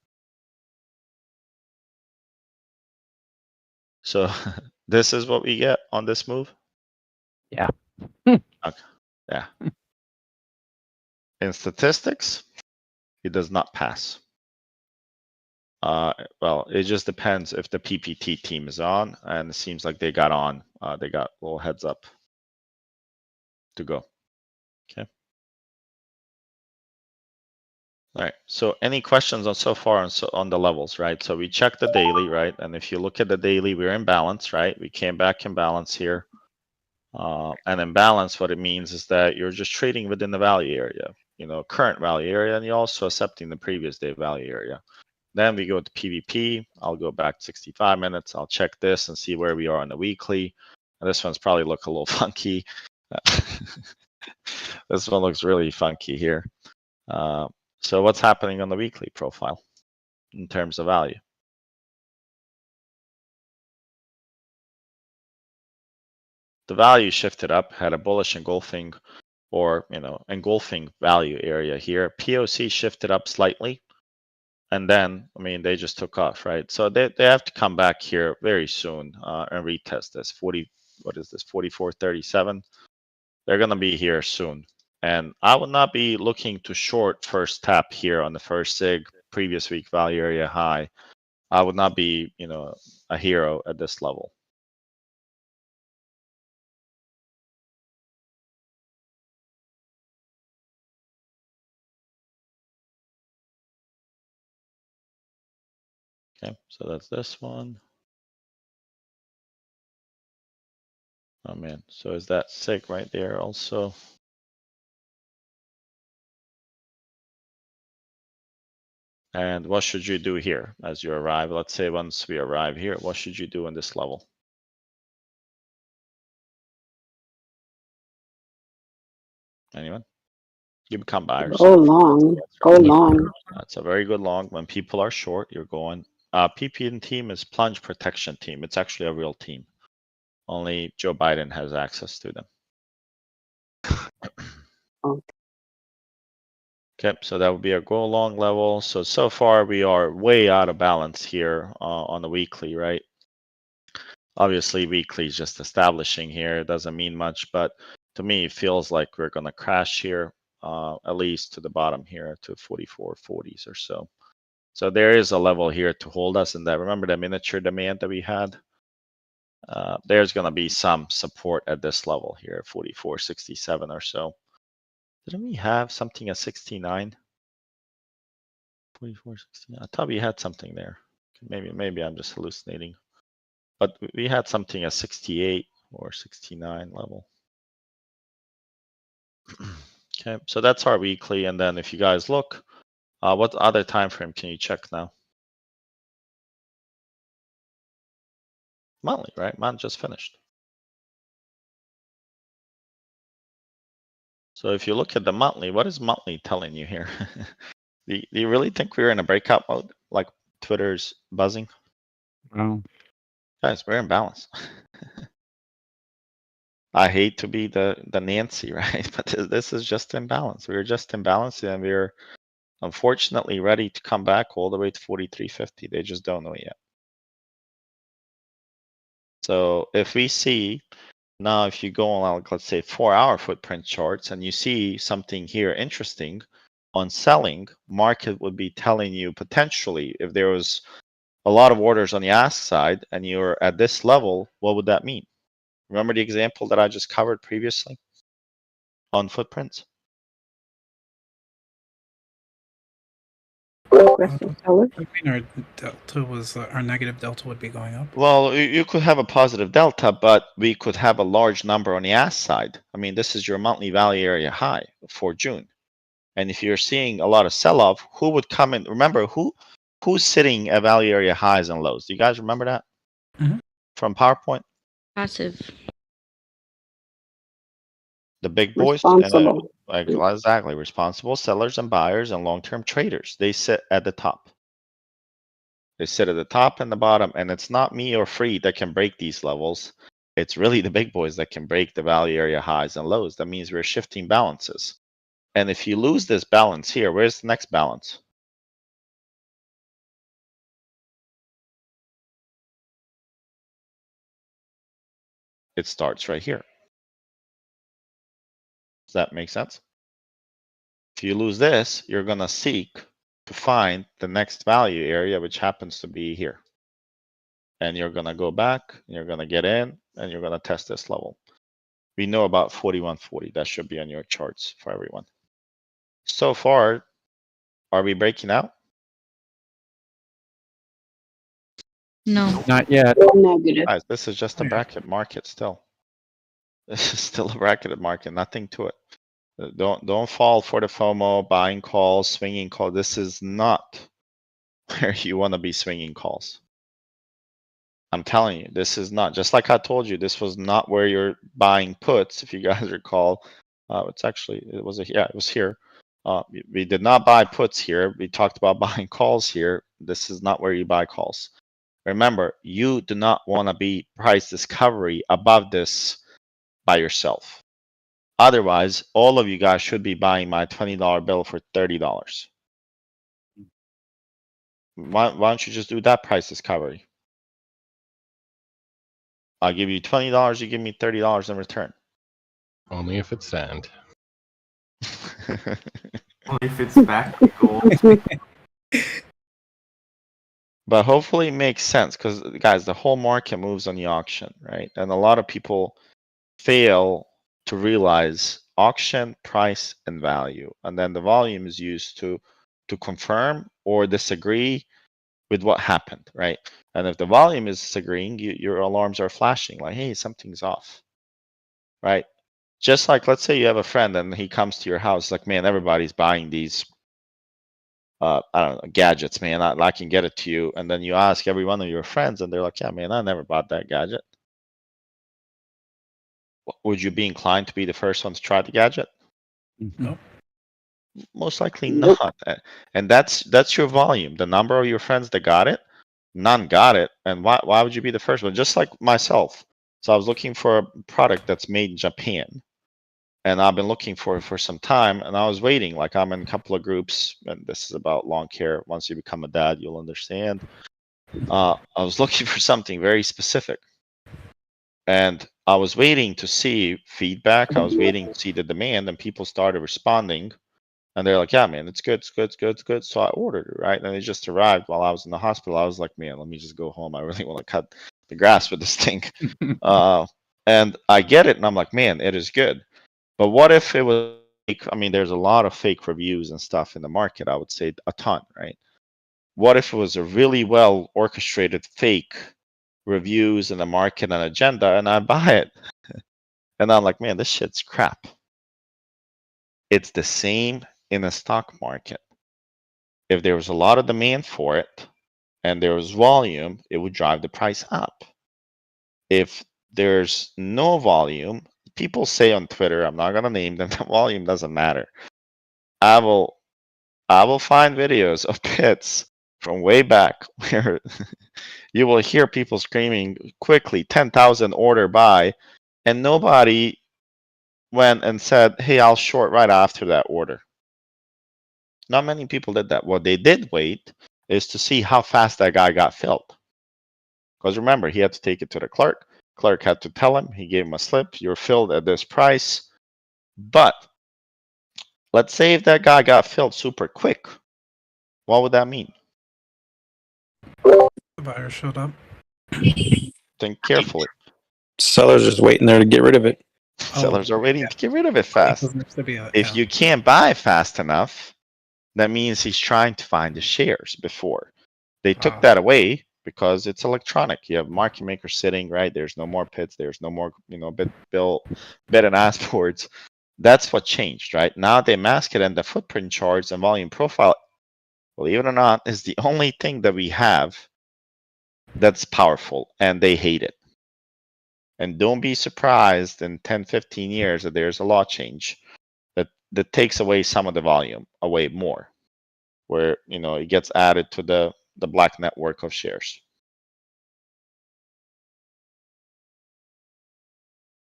So this is what we get on this move? Yeah. Okay. Yeah. In statistics, it does not pass. Well, it just depends if the PPT team is on, and it seems like they got on. They got a little heads up to go. Okay. All right. So any questions on so far on the levels, right? So we checked the daily, right? And if you look at the daily, we're in balance, right? We came back in balance here. And in balance, what it means is that you're just trading within the value area, current value area, and you're also accepting the previous day value area. Then we go to PVP. I'll go back 65 minutes. I'll check this and see where we are on the weekly. And this one's probably look a little funky. This one looks really funky here. So what's happening on the weekly profile in terms of value? The value shifted up, had a bullish engulfing or, engulfing value area here. POC shifted up slightly. And then, they just took off, right? So they have to come back here very soon and retest this 44.37. They're going to be here soon. And I would not be looking to short first tap here on the first sig, previous week value area high. I would not be, a hero at this level. Okay, so that's this one. Oh man, so is that sig right there also? And what should you do here as you arrive? Let's say once we arrive here, what should you do in this level? Anyone? You become buyers. Go long. Go long. That's a very good long. When people are short, you're going. PP team is plunge protection team. It's actually a real team. Only Joe Biden has access to them. Okay, so that would be our go long level. So far we are way out of balance here on the weekly, right? Obviously, weekly is just establishing here. It doesn't mean much, but to me, it feels like we're going to crash here, at least to the bottom here to 44.40s or so. So there is a level here to hold us in that. Remember the miniature demand that we had? There's going to be some support at this level here, 44.67 or so. Didn't we have something at 69? 44.69. I thought we had something there. Maybe I'm just hallucinating. But we had something at 68 or 69 level. Okay, so that's our weekly. And then if you guys look, what other time frame can you check now? Monthly, right? Month just finished. So if you look at the monthly, what is monthly telling you here? Do you really think we're in a breakout mode, like Twitter's buzzing? Well, Guys, we're in balance. I hate to be the Nancy, right? But this is just imbalance. We're just imbalanced, and we're unfortunately ready to come back all the way to 43.50. They just don't know it yet. So if we see now, if you go on, like, let's say 4-hour footprint charts, and you see something here interesting on selling, market would be telling you potentially if there was a lot of orders on the ask side and you're at this level, what would that mean? Remember the example that I just covered previously on footprints? Aggressive seller. I mean, our delta was our negative delta would be going up. Well, you could have a positive delta, but we could have a large number on the ask side. I mean, this is your monthly value area high for June. And if you're seeing a lot of sell-off, who would come in? Remember, who's sitting at value area highs and lows? Do you guys remember that from PowerPoint? Passive. The big boys, Responsible. like exactly, responsible sellers and buyers and long-term traders. They sit at the top. They sit at the top and the bottom, and it's not me or Free that can break these levels. It's really the big boys that can break the value area highs and lows. That means we're shifting balances. And if you lose this balance here, where's the next balance? It starts right here. Does that make sense? If you lose this, you're going to seek to find the next value area, which happens to be here. And you're going to go back, you're going to get in, and you're going to test this level. We know about 4140. That should be on your charts for everyone. So far, are we breaking out? No. Not yet. Negative. Guys, this is just a bracket market still. This is still a bracketed market, nothing to it. Don't fall for the FOMO, buying calls, swinging calls. This is not where you want to be swinging calls. I'm telling you, this is not. Just like I told you, this was not where you're buying puts. If you guys recall, it was here. We did not buy puts here. We talked about buying calls here. This is not where you buy calls. Remember, you do not want to be price discovery above this by yourself. Otherwise, all of you guys should be buying my $20 bill for $30. Why don't you just do that price discovery? I'll give you $20, you give me $30 in return. Only if it's sand. Only if it's back to gold. But hopefully it makes sense, because guys, the whole market moves on the auction, right? And a lot of people fail to realize auction, price, and value. And then the volume is used to confirm or disagree with what happened, right? And if the volume is disagreeing, your alarms are flashing like, hey, something's off, right? Just like, let's say you have a friend and he comes to your house like, man, everybody's buying these I don't know, gadgets, man. I can get it to you. And then you ask every one of your friends and they're like, yeah, man, I never bought that gadget. Would you be inclined to be the first one to try the gadget? No. Most likely Nope. not. And that's your volume. The number of your friends that got it, none got it. And why would you be the first one? Just like myself. So I was looking for a product that's made in Japan. And I've been looking for it for some time, and I was waiting. Like, I'm in a couple of groups, and this is about lawn care. Once you become a dad, you'll understand. I was looking for something very specific, and I was waiting to see feedback. I was waiting to see the demand, and people started responding, and they're like, "Yeah, man, it's good, it's good, it's good, it's good." So I ordered it, right? And it just arrived while I was in the hospital. I was like, "Man, let me just go home. I really want to cut the grass with this thing." And I get it, and I'm like, "Man, it is good." But what if it was fake? I mean, there's a lot of fake reviews and stuff in the market. I would say a ton, right? What if it was a really well orchestrated fake reviews in the market and agenda, and I buy it, and I'm like, man, this shit's crap. It's the same in the stock market. If there was a lot of demand for it and there was volume, it would drive the price up. If there's no volume, people say on Twitter, I'm not gonna name them, the volume doesn't matter. I will find videos of pits from way back where you will hear people screaming quickly 10,000 order buy, and nobody went and said, hey, I'll short right after that order. Not many people did that. What they did wait is to see how fast that guy got filled. Because remember, he had to take it to the clerk. Clerk had to tell him, he gave him a slip, you're filled at this price. But let's say if that guy got filled super quick, what would that mean? The buyer showed up. Think carefully. Sellers just waiting there to get rid of it. Sellers are waiting to get rid of it fast. If you can't buy fast enough, that means he's trying to find the shares before. They took that away because it's electronic. You have market maker sitting, right? There's no more pits. There's no more, bid and ask boards. That's what changed, right? Now they mask it, and the footprint charts and volume profile, believe it or not, is the only thing that we have that's powerful, and they hate it. And don't be surprised in 10, 15 years that there's a law change that takes away some of the volume, away more, where, it gets added to the black network of shares.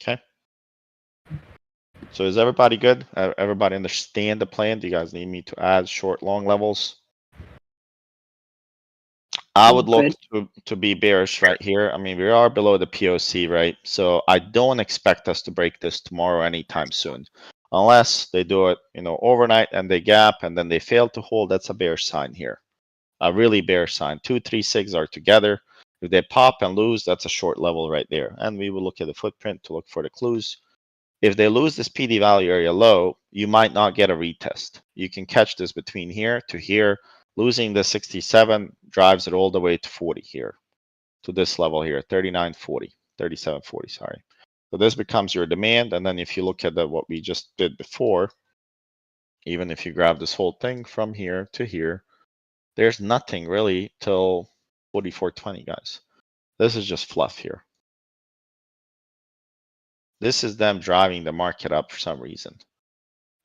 Okay. So is everybody good? Everybody understand the plan? Do you guys need me to add short, long levels? I would look to be bearish right here. I mean, we are below the POC, right? So I don't expect us to break this tomorrow anytime soon. Unless they do it, overnight and they gap and then they fail to hold, that's a bearish sign here. A really bearish sign. 2, 3, 6 are together. If they pop and lose, that's a short level right there. And we will look at the footprint to look for the clues. If they lose this PD value area low, you might not get a retest. You can catch this between here to here. Losing the 67 drives it all the way to 40 here, to this level here, 39.40, 37.40, sorry. So this becomes your demand. And then if you look at what we just did before, even if you grab this whole thing from here to here, there's nothing really till 44.20, guys. This is just fluff here. This is them driving the market up for some reason.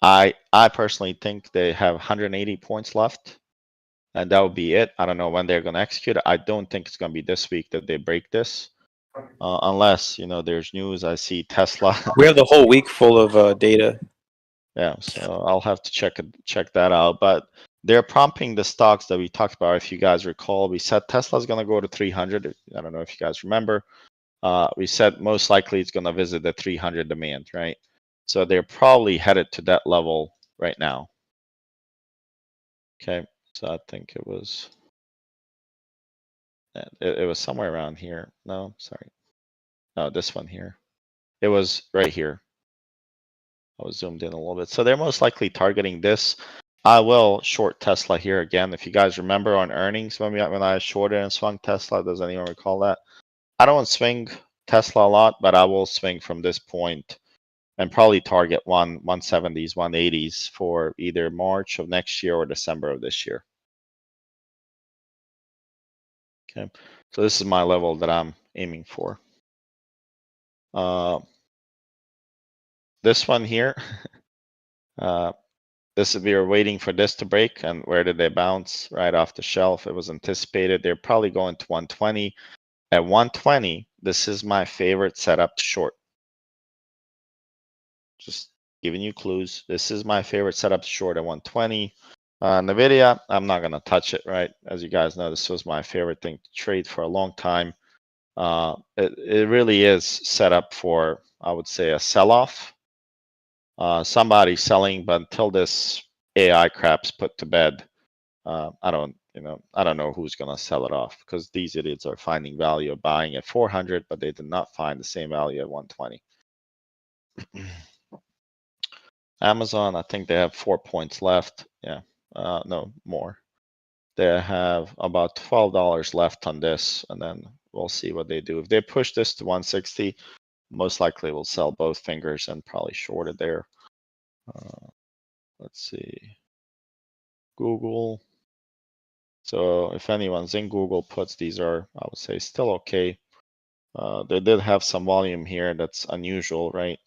I personally think they have 180 points left, and that would be it. I don't know when they're going to execute it. I don't think it's going to be this week that they break this, unless there's news. I see Tesla. We have the whole week full of data. Yeah, so I'll have to check that out. But they're prompting the stocks that we talked about. If you guys recall, we said Tesla's going to go to 300. I don't know if you guys remember. We said most likely it's going to visit the 300 demand, right? So they're probably headed to that level right now. Okay, so I think it was somewhere around here. No, sorry. No, this one here. It was right here. I was zoomed in a little bit. So they're most likely targeting this. I will short Tesla here again. If you guys remember on earnings when I shorted and swung Tesla, does anyone recall that? I don't swing Tesla a lot, but I will swing from this point and probably target 170s, 180s for either March of next year or December of this year. Okay, so this is my level that I'm aiming for. This one here, we were waiting for this to break, and where did they bounce? Right off the shelf. It was anticipated. They're probably going to 120. At 120, this is my favorite setup to short. Just giving you clues. This is my favorite setup to short at 120. NVIDIA, I'm not going to touch it, right? As you guys know, this was my favorite thing to trade for a long time. It really is set up for, I would say, a sell-off. Somebody selling, but until this AI crap's put to bed, I don't know who's gonna sell it off, because these idiots are finding value of buying at 400, but they did not find the same value at 120. Amazon, I think they have 4 points left. Yeah, no more. They have about $12 left on this, and then we'll see what they do. If they push this to 160, most likely we'll sell both fingers and probably short it there. Let's see. Google. So if anyone's in Google puts, these are, I would say, still okay. They did have some volume here that's unusual, right?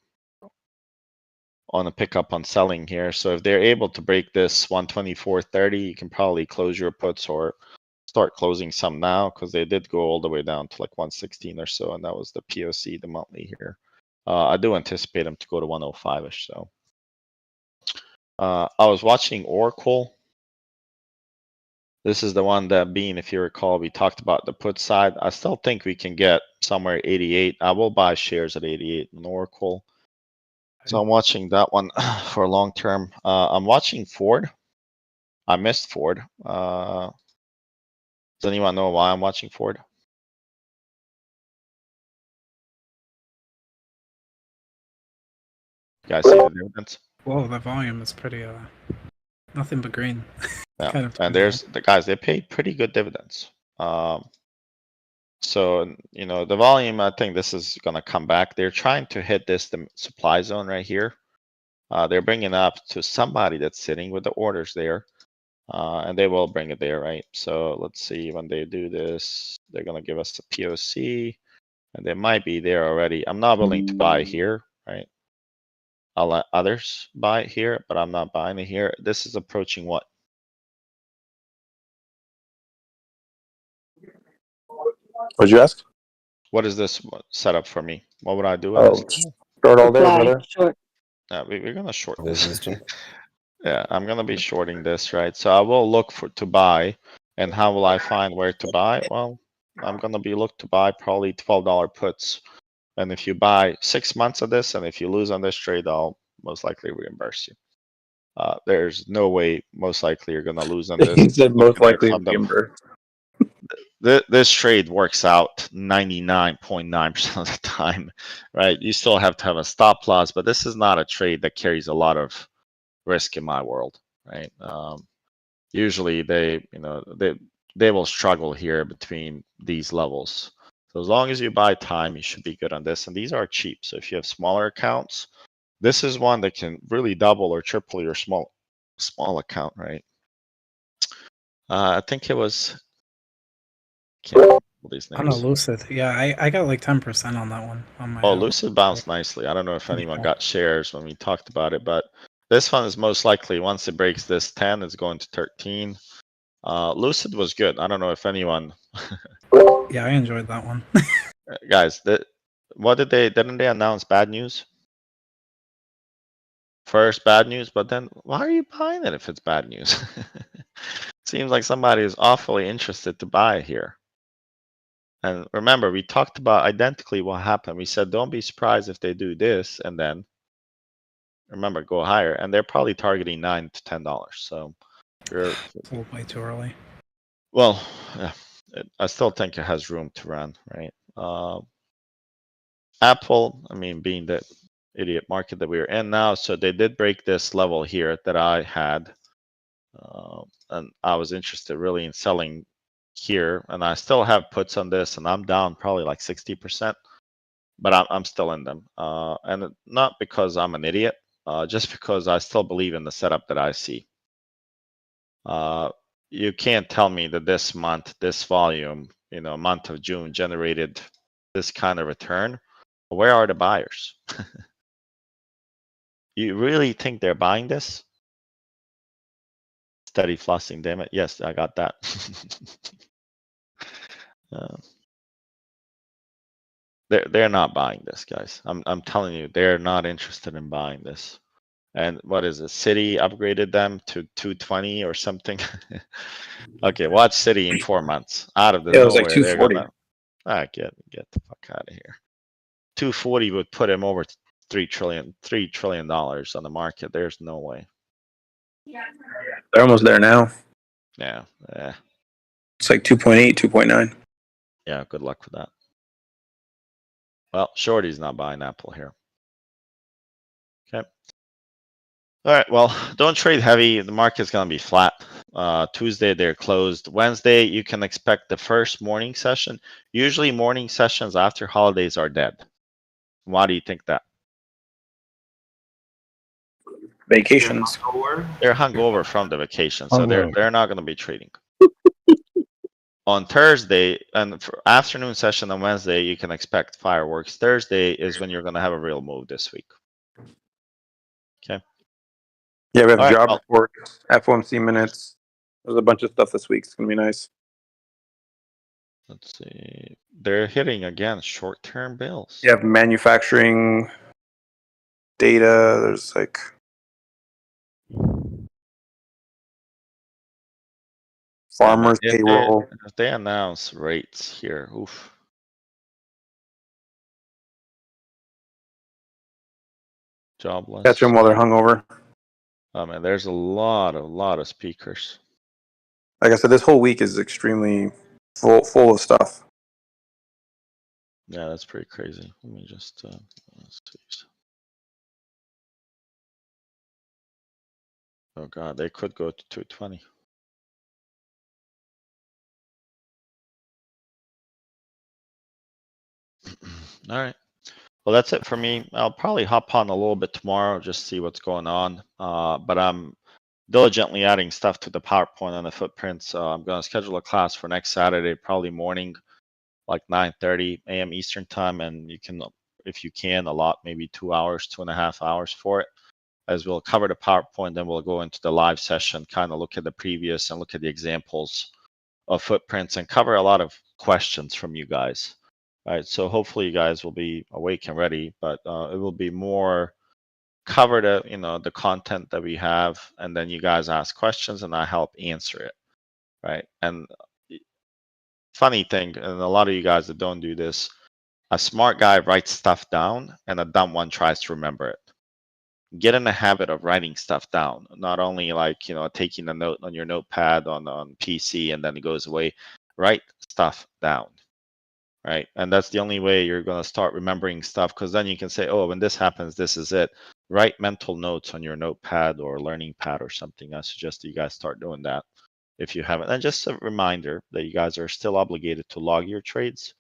On a pickup on selling here. So if they're able to break this 124.30, you can probably close your puts or start closing some now because they did go all the way down to like 116 or so, and that was the POC, the monthly here. I do anticipate them to go to 105-ish. So I was watching Oracle. This is the one that, Bean, if you recall, we talked about the put side. I still think we can get somewhere 88. I will buy shares at 88 in Oracle. So I'm watching that one for long term. I'm watching Ford. I missed Ford. Does anyone know why I'm watching Ford? You guys see the dividends? Whoa, that volume is pretty nothing but green. Yeah, Kind of and there's the guys, they pay pretty good dividends. So, you know, the volume, I think this is going to come back. They're trying to hit the supply zone right here. They're bringing up to somebody that's sitting with the orders there, and they will bring it there, right? So let's see when they do this, they're going to give us a POC, and they might be there already. I'm not willing to buy here, right? I'll let others buy it here, but I'm not buying it here. This is approaching what? What'd you ask? What is this setup for me? What would I do in Oh, this? short all day, Supply, brother. short. We're gonna short This this. is Yeah, I'm gonna be shorting this, right? So I will look to buy, and how will I find where to buy? Well, I'm gonna be look to buy probably $12 puts, and if you buy 6 months of this, and if you lose on this trade, I'll most likely reimburse you. There's no way, most likely, you're gonna lose on this. He said most They're likely reimbursed. This trade works out 99.9% of the time, right? You still have to have a stop loss, but this is not a trade that carries a lot of risk in my world, right? Usually they will struggle here between these levels. So as long as you buy time, you should be good on this. And these are cheap. So if you have smaller accounts, this is one that can really double or triple your small account, right? I think it was. Can't remember these I know names. Lucid. Yeah, I got like 10% on that one. On my, Oh, Lucid bounced nicely. I don't know if anyone got shares when we talked about it, but this one is most likely, once it breaks this 10, it's going to 13. Lucid was good. I don't know if anyone. Yeah, I enjoyed that one. Guys, didn't they announce bad news? First bad news, but then why are you buying it if it's bad news? Seems like somebody is awfully interested to buy it here. And remember, we talked about identically what happened. We said, don't be surprised if they do this, and then remember, go higher. And they're probably targeting $9 to $10. So you're way too early. Well, yeah, I still think it has room to run, right? Apple, I mean, being the idiot market that we're in now, so they did break this level here that I had, and I was interested really in selling here, and I still have puts on this, and I'm down probably like 60%, but I'm still in them, and not because I'm an idiot, just because I still believe in the setup that I see. You can't tell me that this month, this volume, month of June generated this kind of return. Where are the buyers? You really think they're buying this? Steady flossing, damn it. Yes, I got that. They're not buying this, guys. I'm telling you, they're not interested in buying this. And what is it? City upgraded them to 220 or something. Okay, watch City in 4 months. Out of the Yeah, it was like nowhere, they're 240. gonna get the fuck out of here. 240 would put him over $3 trillion on the market. There's no way. They're almost there now. Yeah. It's like 2.8, 2.9. Yeah, good luck with that. Well, Shorty's not buying Apple here. Okay. All right, well, don't trade heavy. The market's going to be flat. Tuesday, they're closed. Wednesday, you can expect the first morning session. Usually morning sessions after holidays are dead. Why do you think that? Vacations. They're hungover from the vacation, so they're not going to be trading. On Thursday and for afternoon session on Wednesday, you can expect fireworks. Thursday is when you're going to have a real move this week. Okay. Yeah, we have All right, job reports, FOMC minutes. There's a bunch of stuff this week. It's gonna be nice. Let's see. They're hitting again short-term bills. You have manufacturing data. There's like farmers payroll. If they announce rates here, oof. Jobless. Catch them while they're hungover. I mean, there's a lot of speakers. Like I said, this whole week is extremely full of stuff. Yeah, that's pretty crazy. Let me just let's see. Oh god, they could go to 220. All right. Well, that's it for me. I'll probably hop on a little bit tomorrow, just see what's going on. But I'm diligently adding stuff to the PowerPoint on the footprints. I'm going to schedule a class for next Saturday, probably morning, like 9:30 a.m. Eastern time. And you can, if you can, allot maybe 2 hours, 2.5 hours for it, as we'll cover the PowerPoint. Then we'll go into the live session, kind of look at the previous and look at the examples of footprints and cover a lot of questions from you guys. All right, so hopefully you guys will be awake and ready, but it will be more cover the content that we have, and then you guys ask questions and I help answer it, right? And funny thing, and a lot of you guys that don't do this, a smart guy writes stuff down and a dumb one tries to remember it. Get in the habit of writing stuff down, not only like, taking a note on your notepad on PC and then it goes away. Write stuff down. Right. And that's the only way you're going to start remembering stuff, because then you can say, oh, when this happens, this is it. Write mental notes on your notepad or learning pad or something. I suggest that you guys start doing that if you haven't. And just a reminder that you guys are still obligated to log your trades.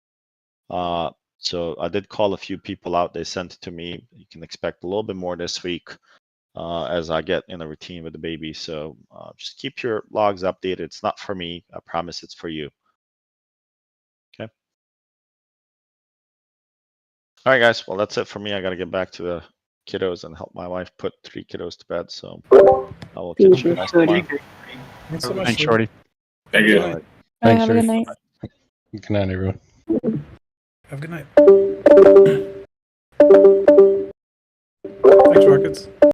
So I did call a few people out. They sent it to me. You can expect a little bit more this week as I get in a routine with the baby. So just keep your logs updated. It's not for me. I promise it's for you. Okay. All right, guys. Well, that's it for me. I got to get back to the kiddos and help my wife put 3 kiddos to bed. So I will catch you guys tomorrow. Thanks so much. Thanks, Shorty. Thank you. Thanks, Have a good Shorty. night. Good night, everyone. Have a good night. Thanks, Rockets.